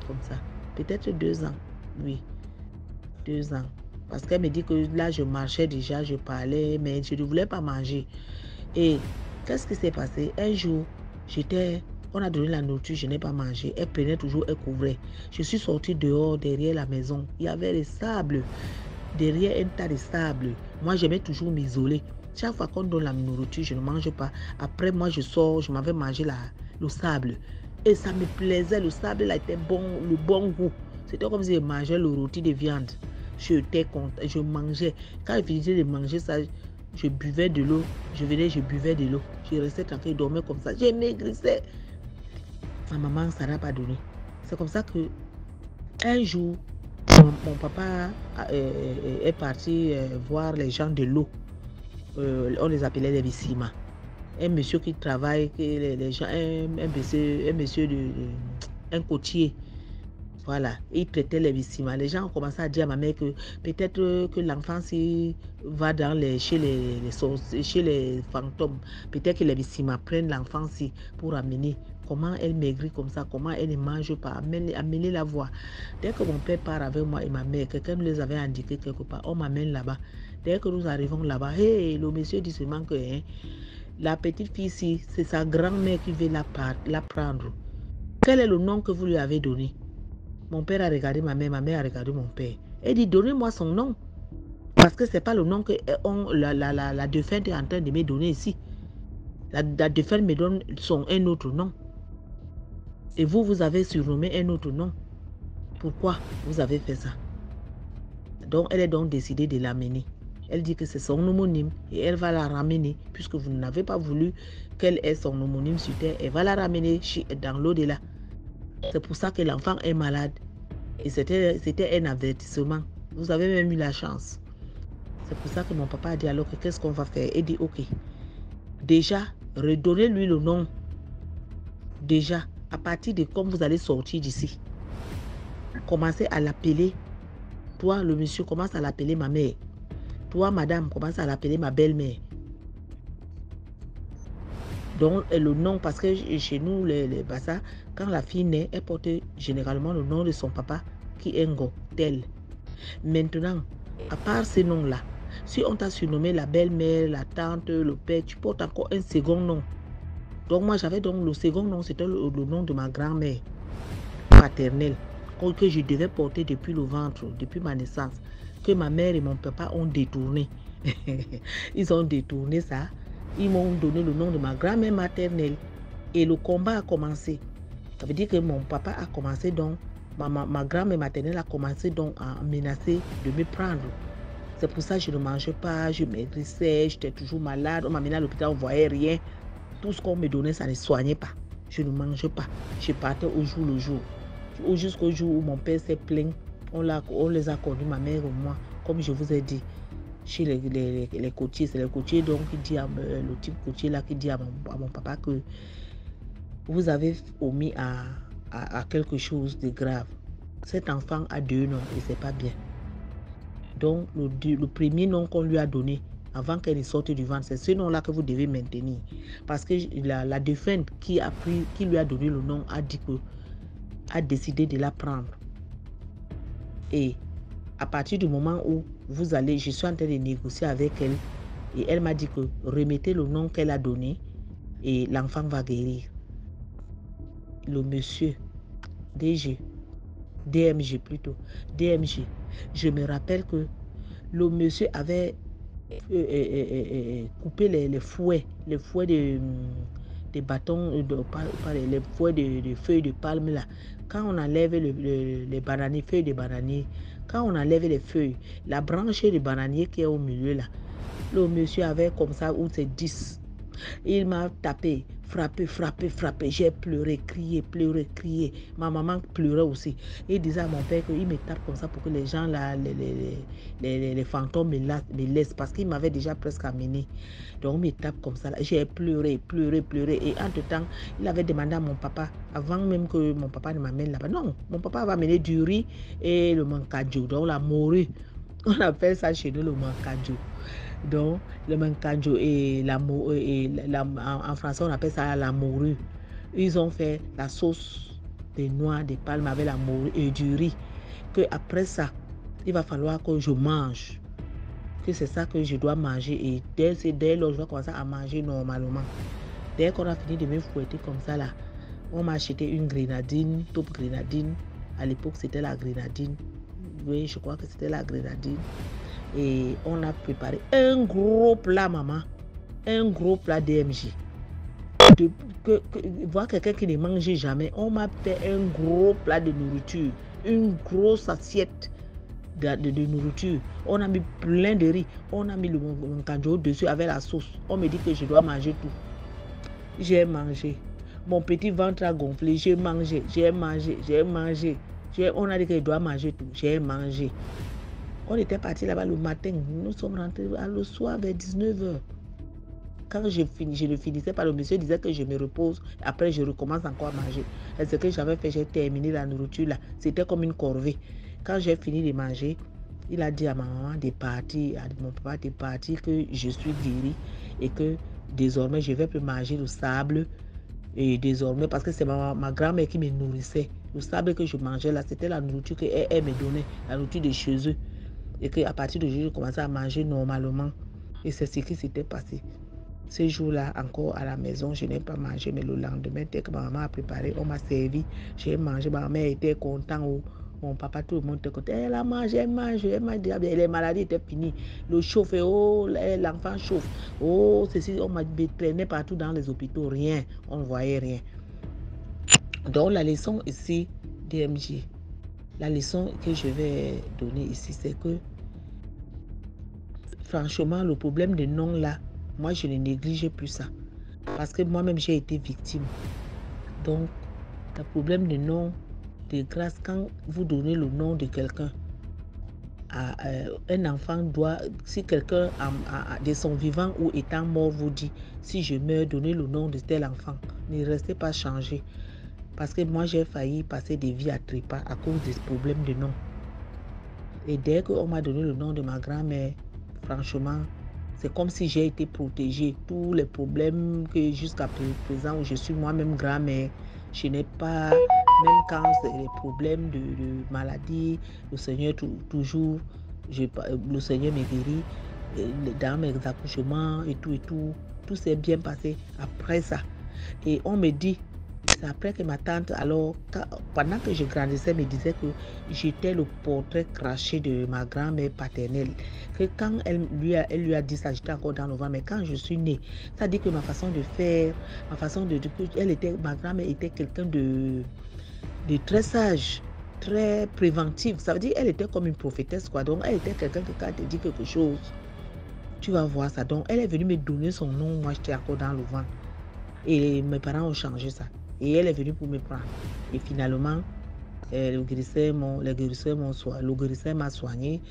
Comme ça. Peut-être 2 ans. Oui. 2 ans. Parce qu'elle me dit que là, je marchais déjà, je parlais, mais je ne voulais pas manger. Et qu'est-ce qui s'est passé? Un jour, on a donné la nourriture, je n'ai pas mangé. Elle prenait toujours, elle couvrait. Je suis sortie dehors, derrière la maison. Il y avait le sable. Derrière un tas de sable. Moi, j'aimais toujours m'isoler. Chaque fois qu'on donne la nourriture, je ne mange pas. Après, moi, je sors, je m'avais mangé le sable. Et ça me plaisait. Le sable, là, était bon, le bon goût. C'était comme si je mangeais le rôti de viande. J'étais contente, je mangeais. Quand je finissais de manger ça, je buvais de l'eau. Je buvais de l'eau. Je restais tranquille, je dormais comme ça. Je maigrissais. Ma maman, ça n'a pas donné. C'est comme ça que un jour, mon papa est parti voir les gens de l'eau. On les appelait les Bissima. Un monsieur qui travaille, les gens, un côtier. Voilà, il traitait les Bissima. Les gens ont commencé à dire à ma mère que peut-être que l'enfant s'il va chez les fantômes, peut-être que les Bissima prennent l'enfant pour amener. Comment elle maigrit comme ça, comment elle ne mange pas, amener la voix. Dès que mon père part avec moi et ma mère, quelqu'un nous les avait indiqué quelque part, on m'amène là-bas. Dès que nous arrivons là-bas, hey, le monsieur dit seulement que la petite fille ici, c'est sa grand-mère qui veut la prendre. Quel est le nom que vous lui avez donné? Mon père a regardé ma mère a regardé mon père. Elle dit, donnez-moi son nom. Parce que ce n'est pas le nom que la défunte est en train de me donner ici. La défunte me donne un autre nom. Et vous avez surnommé un autre nom. Pourquoi vous avez fait ça? Donc, elle est donc décidée de l'amener. Elle dit que c'est son homonyme et elle va la ramener, puisque vous n'avez pas voulu qu'elle ait son homonyme sur terre. Elle va la ramener dans l'au-delà. C'est pour ça que l'enfant est malade. Et c'était un avertissement. Vous avez même eu la chance. C'est pour ça que mon papa a dit alors que qu'est-ce qu'on va faire? Il dit ok. Déjà, redonnez-lui le nom. Déjà, à partir de quand vous allez sortir d'ici, commencez à l'appeler. Toi, le monsieur, commence à l'appeler ma mère. Toi, madame, commence à l'appeler ma belle-mère. Donc, le nom, parce que chez nous, les Bassa, quand la fille naît, elle porte généralement le nom de son papa, qui est Ngo, tel. Maintenant, à part ces noms-là, si on t'a surnommé la belle-mère, la tante, le père, tu portes encore un second nom. Donc, moi, j'avais donc le second nom, c'était le nom de ma grand-mère paternelle, que je devais porter depuis le ventre, depuis ma naissance, que ma mère et mon papa ont détourné. Ils ont détourné ça. Ils m'ont donné le nom de ma grand-mère maternelle. Et le combat a commencé. Ça veut dire que mon papa a commencé donc, ma grand-mère maternelle a commencé donc à menacer de me prendre. C'est pour ça que je ne mangeais pas, je maigrissais, j'étais toujours malade. On m'a mené à l'hôpital, on ne voyait rien. Tout ce qu'on me donnait, ça ne soignait pas. Je ne mangeais pas. Je partais au jour le jour. Jusqu'au jour où mon père s'est plaint, on les a connus, ma mère et moi, comme je vous ai dit. Chez les côtiers, c'est le côtier donc qui dit le type côtier là qui dit à mon papa que vous avez omis à quelque chose de grave. Cet enfant a 2 noms et c'est pas bien. Donc le premier nom qu'on lui a donné avant qu'elle sorte du ventre, c'est ce nom-là que vous devez maintenir. Parce que la défunte qui lui a donné le nom a décidé de la prendre. Et à partir du moment où je suis en train de négocier avec elle, et elle m'a dit que remettez le nom qu'elle a donné et l'enfant va guérir. Le monsieur, DMG, je me rappelle que le monsieur avait coupé les fouets des bâtons, les fouets de feuilles de palme là. Quand on enlève les bananiers, feuilles de bananier, quand on enlève les feuilles, la branche de bananier qui est au milieu là, le monsieur avait comme ça, où c'est 10. Il m'a tapé, frappé. J'ai pleuré, crié. Ma maman pleurait aussi. Il disait à mon père qu'il me tape comme ça pour que les gens là, les fantômes me laissent, parce qu'il m'avait déjà presque amené. Donc il me tape comme ça. J'ai pleuré. Et entre-temps, il avait demandé à mon papa, avant même que mon papa ne m'amène là-bas. Non, mon papa va amener du riz et le mancadjo, donc la morue. On appelle ça chez nous le mancadjo. Donc, le mancanjo et en français, on appelle ça la morue. Ils ont fait la sauce de noix de palme avec la morue et du riz. Que après ça, il va falloir que je mange. Que c'est ça que je dois manger. Et dès lors, je vais commencer à manger normalement. Dès qu'on a fini de me fouetter comme ça, là, on m'a acheté une grenadine, top grenadine. À l'époque, c'était la grenadine. Oui, je crois que c'était la grenadine. Et on a préparé un gros plat, maman. Un gros plat DMG. Voir quelqu'un qui ne mangeait jamais, on m'a fait un gros plat de nourriture. Une grosse assiette de nourriture. On a mis plein de riz. On a mis le mancanjo dessus avec la sauce. On me dit que je dois manger tout. J'ai mangé. Mon petit ventre a gonflé, j'ai mangé. On a dit qu'il doit manger tout, j'ai mangé. On était parti là-bas le matin, nous sommes rentrés le soir vers 19h. Quand je le finissais par le monsieur disait que je me repose, après je recommence encore à manger. Et ce que j'avais fait, j'ai terminé la nourriture là, c'était comme une corvée. Quand j'ai fini de manger, il a dit à ma maman de partir, à mon papa de partir, que je suis guérie et que désormais je vais plus manger le sable. Et désormais, parce que c'est ma grand-mère qui me nourrissait, le sable que je mangeais là, c'était la nourriture qu'elle me donnait, la nourriture de chez eux. Et qu'à partir de aujourd'hui, je commençais à manger normalement. Et c'est ce qui s'était passé. Ce jour-là, encore à la maison, je n'ai pas mangé, mais le lendemain, dès que ma maman a préparé, on m'a servi, j'ai mangé, ma mère était contente, mon papa, tout le monde était content. Elle a mangé, elle mange, les maladies étaient finies. Le chauffe, oh, l'enfant chauffe. Oh, ceci, on m'a traîné partout dans les hôpitaux, rien, on ne voyait rien. Donc, la leçon ici, DMJ, la leçon que je vais donner ici, c'est que, franchement, le problème de non là, moi, je ne néglige plus ça. Parce que moi-même, j'ai été victime. Donc, le problème de nom, de grâce, quand vous donnez le nom de quelqu'un, un enfant doit, si quelqu'un de son vivant ou étant mort vous dit, si je meurs, donnez le nom de tel enfant. Ne restez pas changé. Parce que moi, j'ai failli passer des vies à trépas à cause des problèmes de nom. Et dès qu'on m'a donné le nom de ma grand-mère, franchement, c'est comme si j'ai été protégée. Tous les problèmes que jusqu'à présent où je suis moi-même grand-mère, je n'ai pas, même quand c'est les problèmes de maladie, le Seigneur toujours, le Seigneur me guérit, dans mes accouchements et tout s'est bien passé après ça. Et on me dit, c'est après que ma tante, alors, pendant que je grandissais, me disait que j'étais le portrait craché de ma grand-mère paternelle. Que quand elle lui a dit ça, j'étais encore dans le ventre, mais quand je suis née, ça dit que ma façon de faire, ma façon de ma grand-mère était quelqu'un de très sage, très préventive. Ça veut dire qu'elle était comme une prophétesse, quoi. Donc, elle était quelqu'un que quand elle te dit quelque chose, tu vas voir ça. Donc, elle est venue me donner son nom, moi j'étais encore dans le ventre. Et mes parents ont changé ça. Et elle est venue pour me prendre. Et finalement, le guérisseur m'a soigné.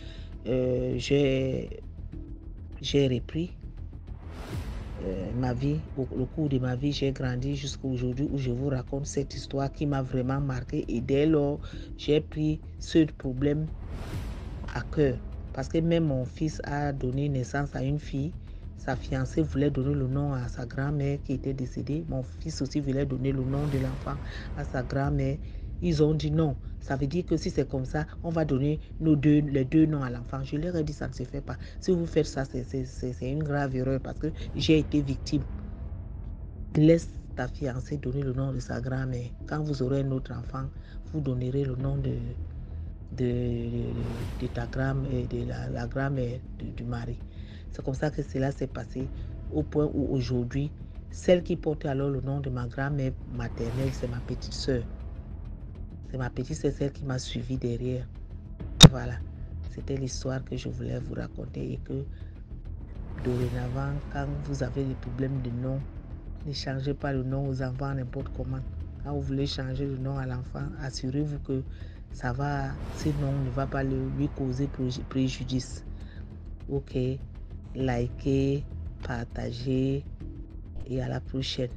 J'ai repris ma vie. Au cours de ma vie, j'ai grandi jusqu'à aujourd'hui où je vous raconte cette histoire qui m'a vraiment marqué. Et dès lors, j'ai pris ce problème à cœur. Parce que même mon fils a donné naissance à une fille. Sa fiancée voulait donner le nom à sa grand-mère qui était décédée. Mon fils aussi voulait donner le nom de l'enfant à sa grand-mère. Ils ont dit non. Ça veut dire que si c'est comme ça, on va donner les deux noms à l'enfant. Je leur ai dit ça ne se fait pas. Si vous faites ça, c'est une grave erreur parce que j'ai été victime. Laisse ta fiancée donner le nom de sa grand-mère. Quand vous aurez un autre enfant, vous donnerez le nom de ta grand-mère, de la grand-mère du mari. C'est comme ça que cela s'est passé au point où aujourd'hui, celle qui portait alors le nom de ma grand-mère maternelle, c'est ma petite sœur. C'est ma petite sœur, celle qui m'a suivi derrière. Voilà, c'était l'histoire que je voulais vous raconter et que dorénavant, quand vous avez des problèmes de nom, ne changez pas le nom aux enfants n'importe comment. Quand vous voulez changer le nom à l'enfant, assurez-vous que ce nom ne va pas lui causer préjudice. Ok. Likez, partagez et à la prochaine.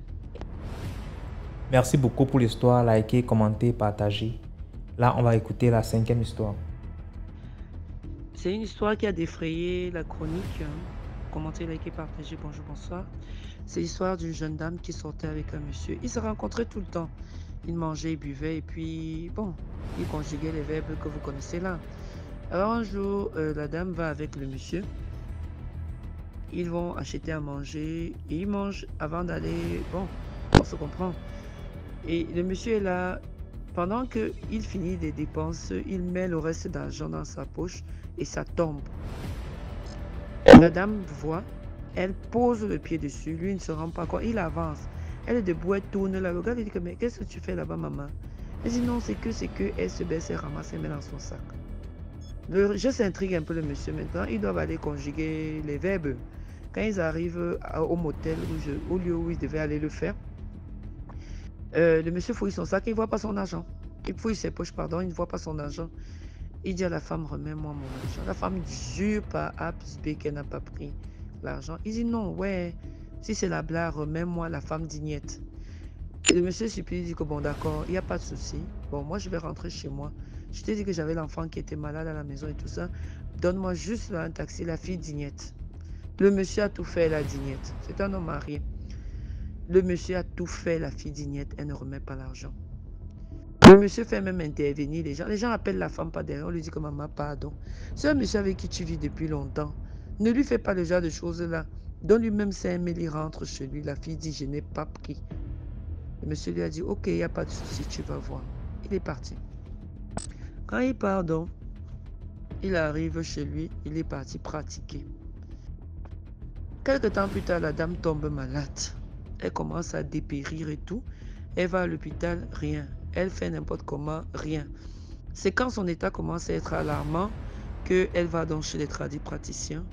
Merci beaucoup pour l'histoire. Likez, commentez, partagez. Là, on va écouter la 5e histoire. C'est une histoire qui a défrayé la chronique. Commentez, likez, partagez. Bonjour, bonsoir. C'est l'histoire d'une jeune dame qui sortait avec un monsieur. Ils se rencontraient tout le temps. Ils mangeaient, ils buvaient et puis, bon, ils conjuguaient les verbes que vous connaissez là. Alors un jour, la dame va avec le monsieur. Ils vont acheter à manger et ils mangent avant d'aller, bon, on se comprend. Et le monsieur est là, pendant qu'il finit des dépenses, il met le reste d'argent dans sa poche et ça tombe. La dame voit, elle pose le pied dessus, lui ne se rend pas compte, il avance. Elle est debout, elle tourne, la regarde et dit que, mais qu'est-ce que tu fais là-bas, maman? Elle dit non, c'est que elle se baisse, elle ramasse, elle met dans son sac. Je s'intrigue un peu le monsieur maintenant, ils doivent aller conjuguer les verbes. Quand ils arrivent au motel, au lieu où ils devaient aller le faire, Le monsieur fouille son sac, il ne voit pas son argent. Il fouille ses poches, pardon, il ne voit pas son argent. Il dit à la femme, remets-moi mon argent. La femme jure par A plus B qu'elle n'a pas pris l'argent. Il dit non, ouais, si c'est la blague, remets-moi. La femme dit niet. Et le monsieur supplié dit que bon, d'accord, il n'y a pas de souci. Bon, moi, je vais rentrer chez moi. Je t'ai dit que j'avais l'enfant qui était malade à la maison et tout ça. Donne-moi juste un taxi. La fille dit niet. Le monsieur a tout fait, elle a dit niet. C'est un homme marié. Le monsieur a tout fait, la fille dit niet. Elle ne remet pas l'argent. Le monsieur fait même intervenir les gens. Les gens appellent la femme pas derrière. On lui dit que maman, pardon. C'est un monsieur avec qui tu vis depuis longtemps. Ne lui fais pas le genre de choses-là. Donne-lui même 5 000, il rentre chez lui. La fille dit, je n'ai pas pris. Le monsieur lui a dit, ok, il n'y a pas de souci, tu vas voir. Il est parti. Quand il part donc, il arrive chez lui, il est parti pratiquer. Quelque temps plus tard, la dame tombe malade. Elle commence à dépérir et tout. Elle va à l'hôpital, rien. Elle fait n'importe comment, rien. C'est quand son état commence à être alarmant qu'elle va donc chez les tradipraticiens.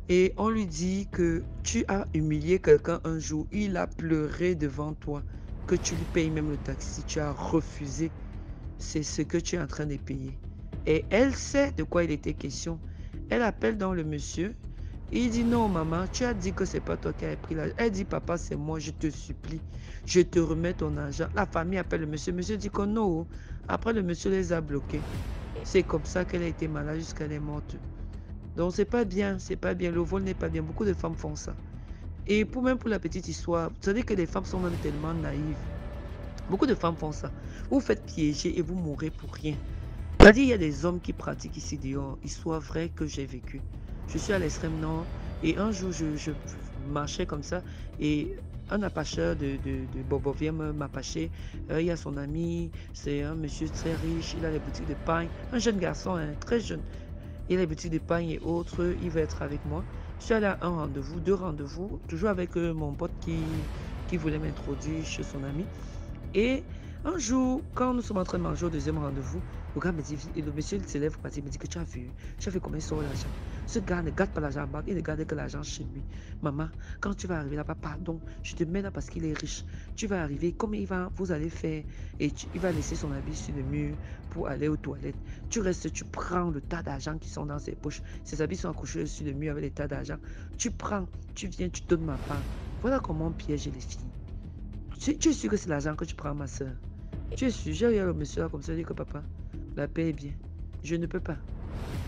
Et on lui dit que tu as humilié quelqu'un un jour. Il a pleuré devant toi. Que tu lui payes même le taxi. Tu as refusé. C'est ce que tu es en train de payer. Et elle sait de quoi il était question. Elle appelle donc le monsieur. Il dit non maman, tu as dit que c'est pas toi qui as pris l'argent. Elle dit papa c'est moi, je te supplie, je te remets ton argent. La famille appelle le monsieur, monsieur dit que non. Après le monsieur les a bloqués. C'est comme ça qu'elle a été malade jusqu'à elle est morte. Donc c'est pas bien, c'est pas bien, le vol n'est pas bien. Beaucoup de femmes font ça. Et même pour la petite histoire, vous savez que les femmes sont même tellement naïves. Beaucoup de femmes font ça. Vous vous faites piéger et vous mourrez pour rien. C'est-à-dire il y a des hommes qui pratiquent ici dehors, histoire vraie que j'ai vécu. Je suis à l'extrême nord et un jour je marchais comme ça et un apacheur de Bobo vient m'apacher. Il y a son ami, c'est un monsieur très riche, il a les boutiques de pain, un jeune garçon, hein, très jeune. Il a les boutiques de pain et autres, il va être avec moi. Je suis allé à un rendez-vous, 2 rendez-vous, toujours avec mon pote qui voulait m'introduire chez son ami. Et un jour, quand nous sommes en train de manger au 2e rendez-vous, le gars me dit, et le monsieur se lève, il me dit que tu as vu comment il sort l'argent. Ce gars ne garde pas l'argent en banque, il ne garde que l'argent chez lui. Maman, quand tu vas arriver là-bas, pardon, je te mets là parce qu'il est riche. Tu vas arriver, comme vous allez faire, et il va laisser son habit sur le mur pour aller aux toilettes. Tu restes, tu prends le tas d'argent qui sont dans ses poches. Ses habits sont accrochés sur le mur avec les tas d'argent. Tu prends, tu viens, tu donnes ma part. Voilà comment on piège les filles. Tu es sûr que c'est l'argent que tu prends, ma soeur? Tu es sûr? J'ai regardé le monsieur là comme ça, il dit que papa, la paix est bien. Je ne peux pas.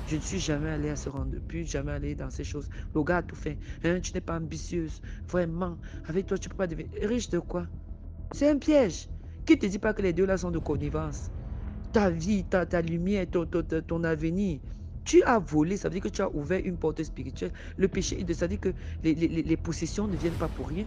Je ne suis jamais allé à ce rendez-vous, plus jamais allé dans ces choses. Le gars a tout fait. Hein, tu n'es pas ambitieuse. Vraiment. Avec toi, tu ne peux pas devenir riche de quoi? C'est un piège. Qui ne te dit pas que les deux là sont de connivence? Ta vie, ta lumière, ton avenir. Tu as volé, ça veut dire que tu as ouvert une porte spirituelle. Le péché, ça veut dire que les possessions ne viennent pas pour rien.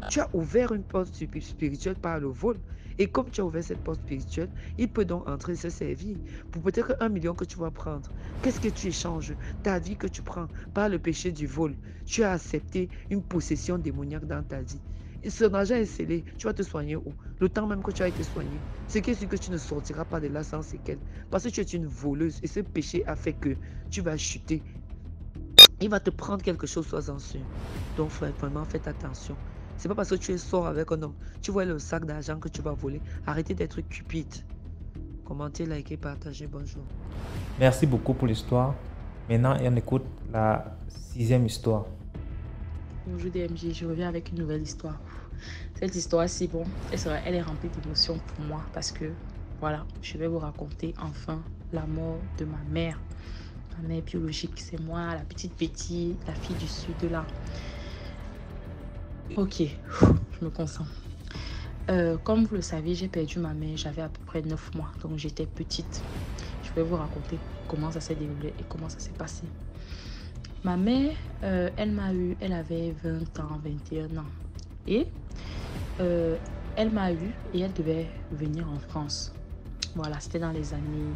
Tu as ouvert une porte spirituelle par le vol. Et comme tu as ouvert cette porte spirituelle, il peut donc entrer se servir. Pour peut-être 1 million que tu vas prendre. Qu'est-ce que tu échanges? Ta vie que tu prends par le péché du vol. Tu as accepté une possession démoniaque dans ta vie. Et son argent est scellé. Tu vas te soigner où? Le temps même que tu as été soigné. Ce qui est sûr que tu ne sortiras pas de là sans séquelles. Parce que tu es une voleuse. Et ce péché a fait que tu vas chuter. Il va te prendre quelque chose, sois-en sûr. Donc vraiment, faites attention. C'est pas parce que tu es sort avec un homme, tu vois le sac d'argent que tu vas voler. Arrêtez d'être cupide. Commentez, likez, partagez. Bonjour. Merci beaucoup pour l'histoire. Maintenant, on écoute la 6e histoire. Bonjour DMJ, je reviens avec une nouvelle histoire. Cette histoire-ci, bon, elle est remplie d'émotions pour moi parce que, voilà, je vais vous raconter enfin la mort de ma mère. Ma mère biologique, c'est moi, la petite Betty, la fille du sud là. Ok, je me concentre. Comme vous le savez, j'ai perdu ma mère, j'avais à peu près 9 mois, donc j'étais petite. Je vais vous raconter comment ça s'est déroulé et comment ça s'est passé. Ma mère, elle avait 20 ans, 21 ans. Et elle m'a eu et elle devait venir en France. Voilà, c'était dans les années,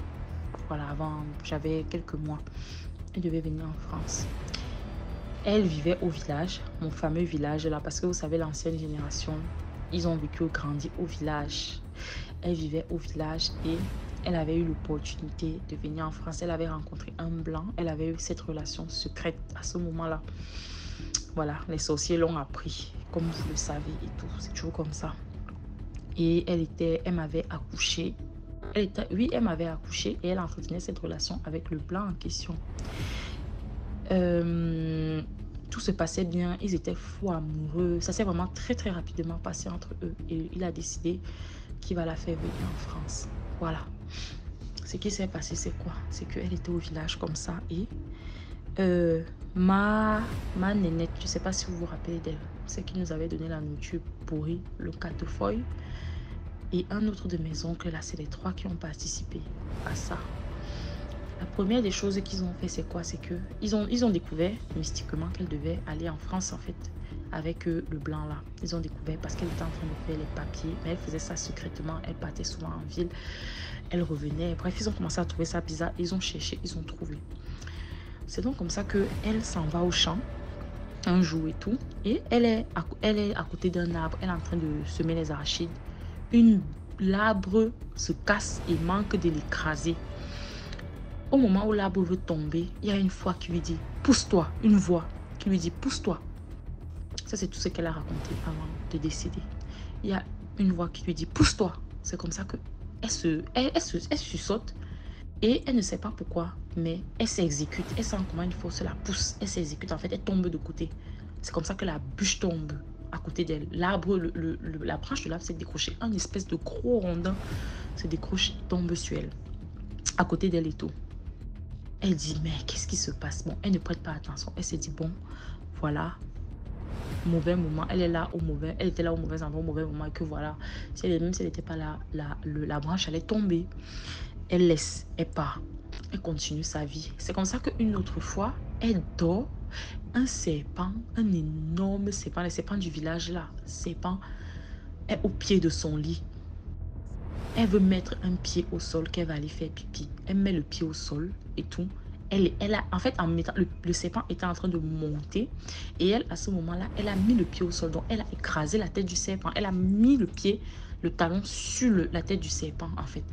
voilà, avant, j'avais quelques mois. Elle devait venir en France. Elle vivait au village, mon fameux village là, parce que vous savez, l'ancienne génération, ils ont vécu, grandi au village. Elle vivait au village et elle avait eu l'opportunité de venir en France. Elle avait rencontré un blanc, elle avait eu cette relation secrète à ce moment-là. Voilà, les sorciers l'ont appris, comme vous le savez et tout, c'est toujours comme ça. Et elle m'avait accouché. Oui, elle m'avait accouché et elle entretenait cette relation avec le blanc en question. Tout se passait bien, ils étaient fous amoureux. Ça s'est vraiment très très rapidement passé entre eux. Et il a décidé qu'il va la faire venir en France. Voilà. Ce qui s'est passé, c'est quoi? C'est qu'elle était au village comme ça et ma nénette, je ne sais pas si vous vous rappelez d'elle, c'est qui nous avait donné la nourriture pourrie, le catefeuille. Et un autre de mes oncles, là, c'est les trois qui ont participé à ça. La première des choses qu'ils ont fait, c'est quoi? C'est que ils ont découvert mystiquement qu'elle devait aller en France, en fait, avec le blanc, là. Ils ont découvert parce qu'elle était en train de faire les papiers, mais elle faisait ça secrètement. Elle partait souvent en ville, elle revenait. Bref, ils ont commencé à trouver ça bizarre. Ils ont cherché, ils ont trouvé. C'est donc comme ça qu'elle s'en va au champ un jour et tout. Et elle est à côté d'un arbre. Elle est en train de semer les arachides. L'arbre se casse et manque de l'écraser. Au moment où l'arbre veut tomber, il y a une voix qui lui dit « Pousse-toi ». Une voix qui lui dit « Pousse-toi ». Ça, c'est tout ce qu'elle a raconté avant de décéder. Il y a une voix qui lui dit « Pousse-toi ». C'est comme ça qu'elle saute et elle ne sait pas pourquoi, mais elle s'exécute. Elle sent comment une force la pousse. Elle s'exécute. En fait, elle tombe de côté. C'est comme ça que la bûche tombe à côté d'elle. L'arbre, la branche de l'arbre s'est décrochée. Un espèce de gros rondin se décroche, tombe sur elle, à côté d'elle et tout. Elle dit, mais qu'est-ce qui se passe? Bon, elle ne prête pas attention. Elle s'est dit, bon, voilà, mauvais moment. Elle est là au mauvais, elle était là au mauvais endroit, au mauvais moment. Et que voilà, même si elle n'était pas là, la branche allait tomber. Elle laisse, elle part. Elle continue sa vie. C'est comme ça qu'une autre fois, elle dort. Un serpent, un énorme serpent, les serpents du village là, serpent est au pied de son lit. Elle veut mettre un pied au sol qu'elle va aller faire pipi. Elle met le pied au sol et tout. En fait, en mettant, le serpent était en train de monter. Et elle, à ce moment-là, elle a mis le pied au sol. Donc, elle a écrasé la tête du serpent. Elle a mis le pied, le talon sur la tête du serpent, en fait.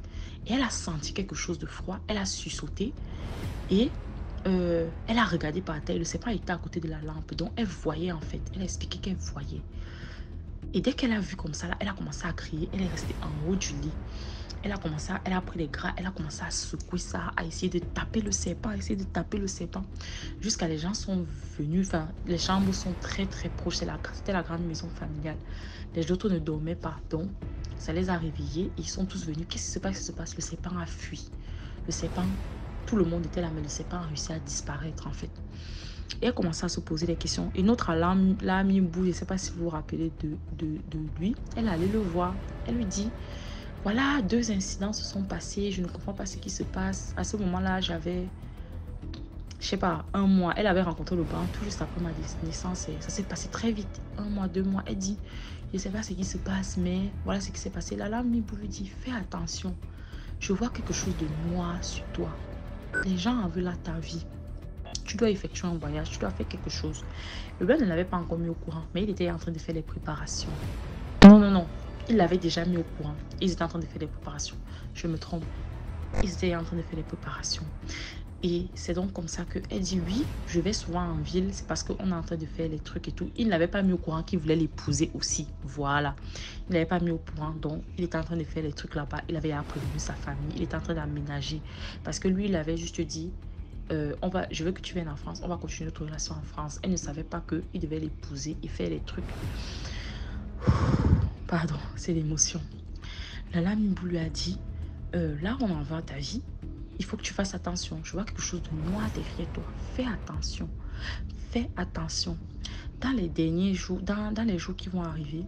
Et elle a senti quelque chose de froid. Elle a sursauté. Et elle a regardé par terre. Le serpent était à côté de la lampe. Donc, elle voyait, en fait. Elle a expliqué qu'elle voyait. Et dès qu'elle a vu comme ça, là, elle a commencé à crier. Elle est restée en haut du lit. Elle a pris les gras, elle a commencé à secouer ça, à essayer de taper le serpent, jusqu'à les gens sont venus, enfin, les chambres sont très très proches, c'était la grande maison familiale. Les autres ne dormaient pas, donc ça les a réveillés, ils sont tous venus. Qu'est-ce qui se passe? Le serpent a fui. Le serpent, tout le monde était là, mais le serpent a réussi à disparaître en fait. Et elle commençait à se poser des questions. Et notre l'ami Bou, je ne sais pas si vous vous rappelez de lui, elle allait le voir, elle lui dit, voilà, 2 incidents se sont passés. Je ne comprends pas ce qui se passe. À ce moment-là, j'avais, je sais pas, 1 mois. Elle avait rencontré le blanc tout juste après ma naissance. Et ça s'est passé très vite. 1 mois, 2 mois. Elle dit, je ne sais pas ce qui se passe, mais voilà ce qui s'est passé. Là, Mibou lui dit, fais attention. Je vois quelque chose de noir sur toi. Les gens en veulent à ta vie. Tu dois effectuer un voyage. Tu dois faire quelque chose. Le blanc ne l'avait pas encore mis au courant, mais il était en train de faire les préparations. Non. Il l'avait déjà mis au courant. Ils étaient en train de faire des préparations. Je me trompe. Ils étaient en train de faire des préparations. Et c'est donc comme ça qu'elle dit oui, je vais souvent en ville. C'est parce qu'on est en train de faire les trucs et tout. Il n'avait pas mis au courant qu'il voulait l'épouser aussi. Voilà. Il n'avait pas mis au courant. Donc, il était en train de faire les trucs là-bas. Il avait prévenu sa famille. Il était en train d'aménager. Parce que lui, il avait juste dit, je veux que tu viennes en France. On va continuer notre relation en France. Elle ne savait pas qu'il devait l'épouser et faire les trucs. Pardon, c'est l'émotion. Lala Mibou lui a dit, là on en va à ta vie, il faut que tu fasses attention. Je vois quelque chose de noir derrière toi. Fais attention. Fais attention. Dans les derniers jours, dans les jours qui vont arriver,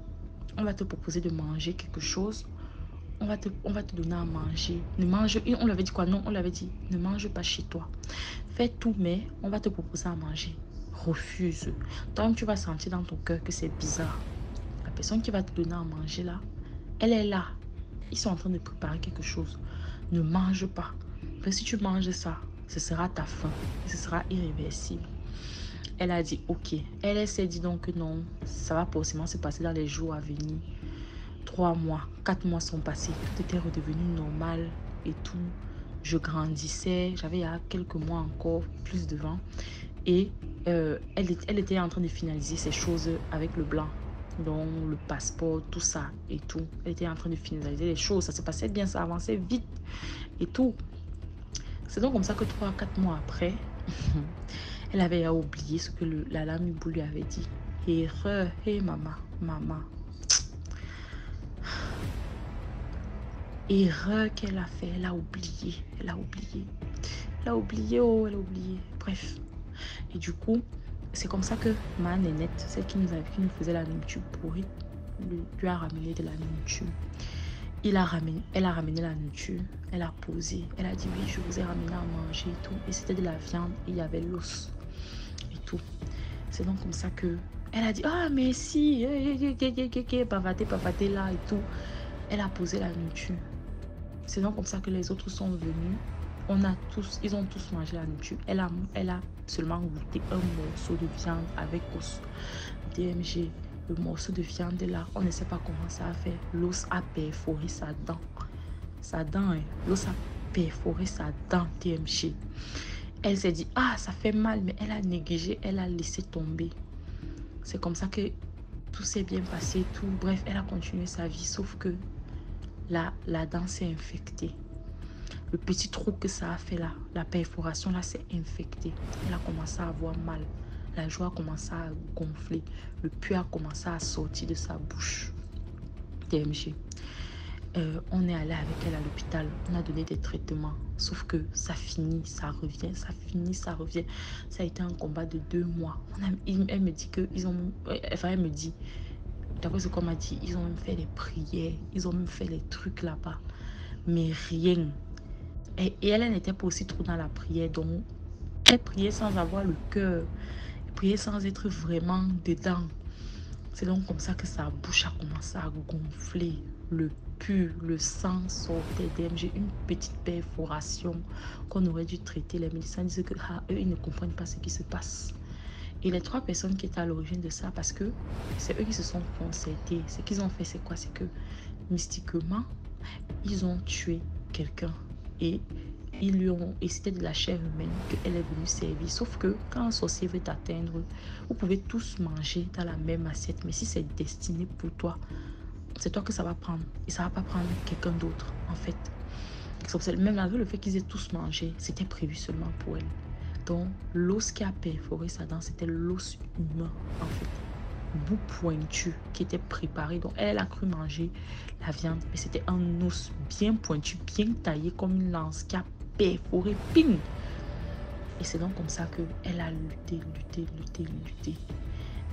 on va te proposer de manger quelque chose. On va te donner à manger. Ne mange, on l'avait dit quoi? Non, on l'avait dit, ne mange pas chez toi. Fais tout, mais on va te proposer à manger. Refuse. Toi-même, tu vas sentir dans ton cœur que c'est bizarre. La personne qui va te donner à manger là, elle est là. Ils sont en train de préparer quelque chose. Ne mange pas. Mais si tu manges ça, ce sera ta faim. Et ce sera irréversible. Elle a dit ok. Elle s'est dit donc que non, ça va forcément se passer dans les jours à venir. 3 mois, 4 mois sont passés. Tout était redevenu normal et tout. Je grandissais. J'avais il y a quelques mois encore plus devant. Et elle était en train de finaliser ces choses avec le blanc. Donc, le passeport, tout ça et tout. Elle était en train de finaliser les choses. Ça se passait bien, ça avançait vite et tout. C'est donc comme ça que 3 à 4 mois après, elle avait oublié ce que la lame Ibu lui avait dit. Erreur, hey maman. Erreur qu'elle a fait, elle a oublié. Elle a oublié, oh, elle a oublié. Bref. Et du coup, c'est comme ça que ma nénette, celle qui nous faisait la nourriture pourrie, lui a ramené de la nourriture. Elle a ramené la nourriture, elle a posé, elle a dit oui, je vous ai ramené à manger et tout. Et c'était de la viande et il y avait l'os et tout. C'est donc comme ça que elle a dit ah merci, pavaté là et tout. Elle a posé la nourriture. C'est donc comme ça que les autres sont venus. Ils ont tous mangé la nourriture. Elle a seulement goûté un morceau de viande avec os. DMG, le morceau de viande là, on ne sait pas comment ça a fait. L'os a perforé sa dent. Sa dent, hein. L'os a perforé sa dent, DMG. Elle s'est dit, ah, ça fait mal, mais elle a négligé, elle a laissé tomber. C'est comme ça que tout s'est bien passé, tout. Bref, elle a continué sa vie, sauf que la dent s'est infectée. Le petit trou que ça a fait là, la perforation là, s'est infectée. Elle a commencé à avoir mal. La joie a commencé à gonfler. Le puits a commencé à sortir de sa bouche. DMG. On est allé avec elle à l'hôpital. On a donné des traitements. Sauf que ça finit, ça revient, ça finit, ça revient. Ça a été un combat de 2 mois. Elle me dit que ils ont... Enfin, elle me dit, d'après ce qu'on m'a dit, ils ont même fait des prières. Ils ont même fait les trucs là-bas. Mais rien. Et elle n'était pas aussi trop dans la prière. Donc, elle priait sans avoir le cœur. Elle priait sans être vraiment dedans. C'est donc comme ça que sa bouche a commencé à gonfler. Le pus, le sang sortait d'elle. Une petite perforation qu'on aurait dû traiter. Les médecins disent que eux, ils ne comprennent pas ce qui se passe. Et les 3 personnes qui étaient à l'origine de ça, parce que c'est eux qui se sont concertés. Ce qu'ils ont fait, c'est quoi? C'est que mystiquement, ils ont tué quelqu'un. Et c'était de la chair humaine qu'elle est venue servir. Sauf que quand un sorcier veut t'atteindre, vous pouvez tous manger dans la même assiette. Mais si c'est destiné pour toi, c'est toi que ça va prendre. Et ça va pas prendre quelqu'un d'autre, en fait. Même malgré le fait qu'ils aient tous mangé, c'était prévu seulement pour elle. Donc, l'os qui a perforé sa dent, c'était l'os humain, en fait. Bout pointu qui était préparé. Donc, elle a cru manger la viande, mais c'était un os bien pointu, bien taillé comme une lance qui a perforé, ping. Et c'est donc comme ça qu'elle a lutté.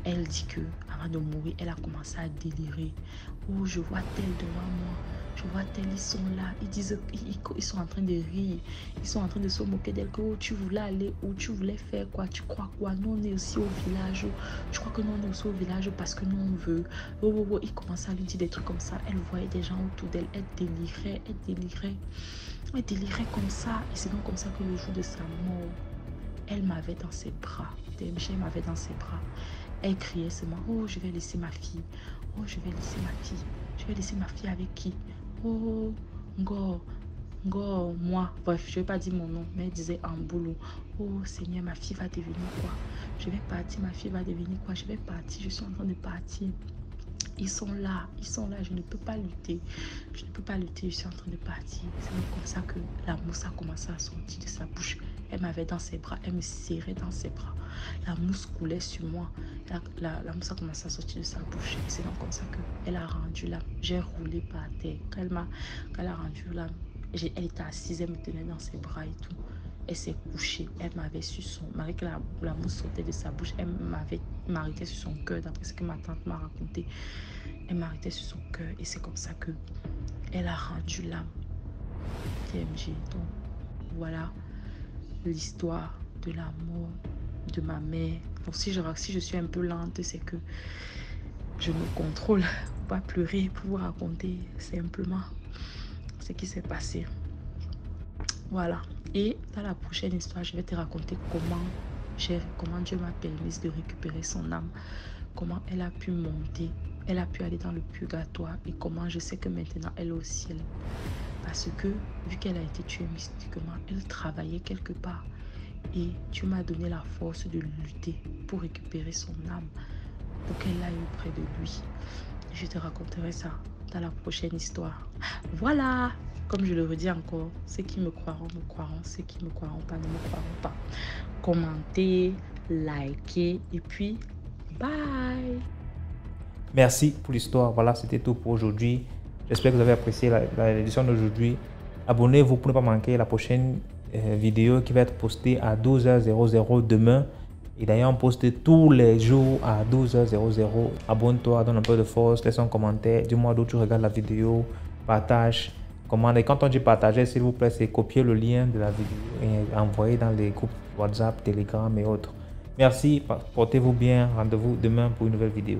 Elle dit que avant de mourir, elle a commencé à délirer. Oh, je vois tel devant moi. Je vois tel, ils sont là. Ils disent, ils sont en train de rire. Ils sont en train de se moquer d'elle. Oh, tu voulais aller où? Tu voulais faire quoi? Tu crois quoi? Nous, on est aussi au village. Je crois que nous, on est aussi au village parce que nous, on veut. Oh. Il commençait à lui dire des trucs comme ça. Elle voyait des gens autour d'elle. Elle délirait. Elle délirait comme ça. Et c'est donc comme ça que le jour de sa mort, elle m'avait dans ses bras. DMG m'avait dans ses bras. Elle criait seulement, oh, je vais laisser ma fille. Oh, je vais laisser ma fille. Je vais laisser ma fille avec qui? Oh, Ngo, moi. Bref, je ne vais pas dire mon nom, mais elle disait Amboulou. Oh, Seigneur, ma fille va devenir quoi? Je vais partir, ma fille va devenir quoi? Je vais partir, je suis en train de partir. Ils sont là, je ne peux pas lutter. Je suis en train de partir. C'est comme ça que la mousse a commencé à sortir de sa bouche. Elle m'avait dans ses bras, elle me serrait dans ses bras. La mousse coulait sur moi. La mousse a commencé à sortir de sa bouche. Et c'est donc comme ça qu'elle a rendu l'âme. J'ai roulé par terre. Quand elle a rendu l'âme, elle était assise, elle me tenait dans ses bras et tout. Elle s'est couchée, elle m'avait sur son... Malgré que la mousse sortait de sa bouche, elle m'arrêtait sur son cœur, d'après ce que ma tante m'a raconté. Elle m'arrêtait sur son cœur et c'est comme ça qu'elle a rendu l'âme. TMG. Donc, voilà l'histoire de la mort de ma mère. Donc, si je suis un peu lente, c'est que je me contrôle pour pas pleurer, pour vous raconter simplement ce qui s'est passé. Voilà. Et dans la prochaine histoire, je vais te raconter comment Dieu m'a permis de récupérer son âme. Comment elle a pu monter. Elle a pu aller dans le purgatoire. Et comment je sais que maintenant elle est au ciel. Parce que, vu qu'elle a été tuée mystiquement, elle travaillait quelque part. Et Dieu m'a donné la force de lutter pour récupérer son âme. pour qu'elle aille auprès de lui. Je te raconterai ça dans la prochaine histoire. Voilà, comme je le redis encore, ceux qui me croiront, ceux qui ne me croiront pas, ne me croiront pas. Commentez, likez et puis bye. Merci pour l'histoire. Voilà, c'était tout pour aujourd'hui. J'espère que vous avez apprécié l'édition d'aujourd'hui. Abonnez-vous pour ne pas manquer la prochaine vidéo qui va être postée à 12h00 demain. Et d'ailleurs, on poste tous les jours à 12h00. Abonne-toi, donne un peu de force, laisse un commentaire. Dis-moi d'où tu regardes la vidéo, partage, commande. Et quand on dit partager, s'il vous plaît, c'est copier le lien de la vidéo et envoyer dans les groupes WhatsApp, Telegram et autres. Merci, portez-vous bien. Rendez-vous demain pour une nouvelle vidéo.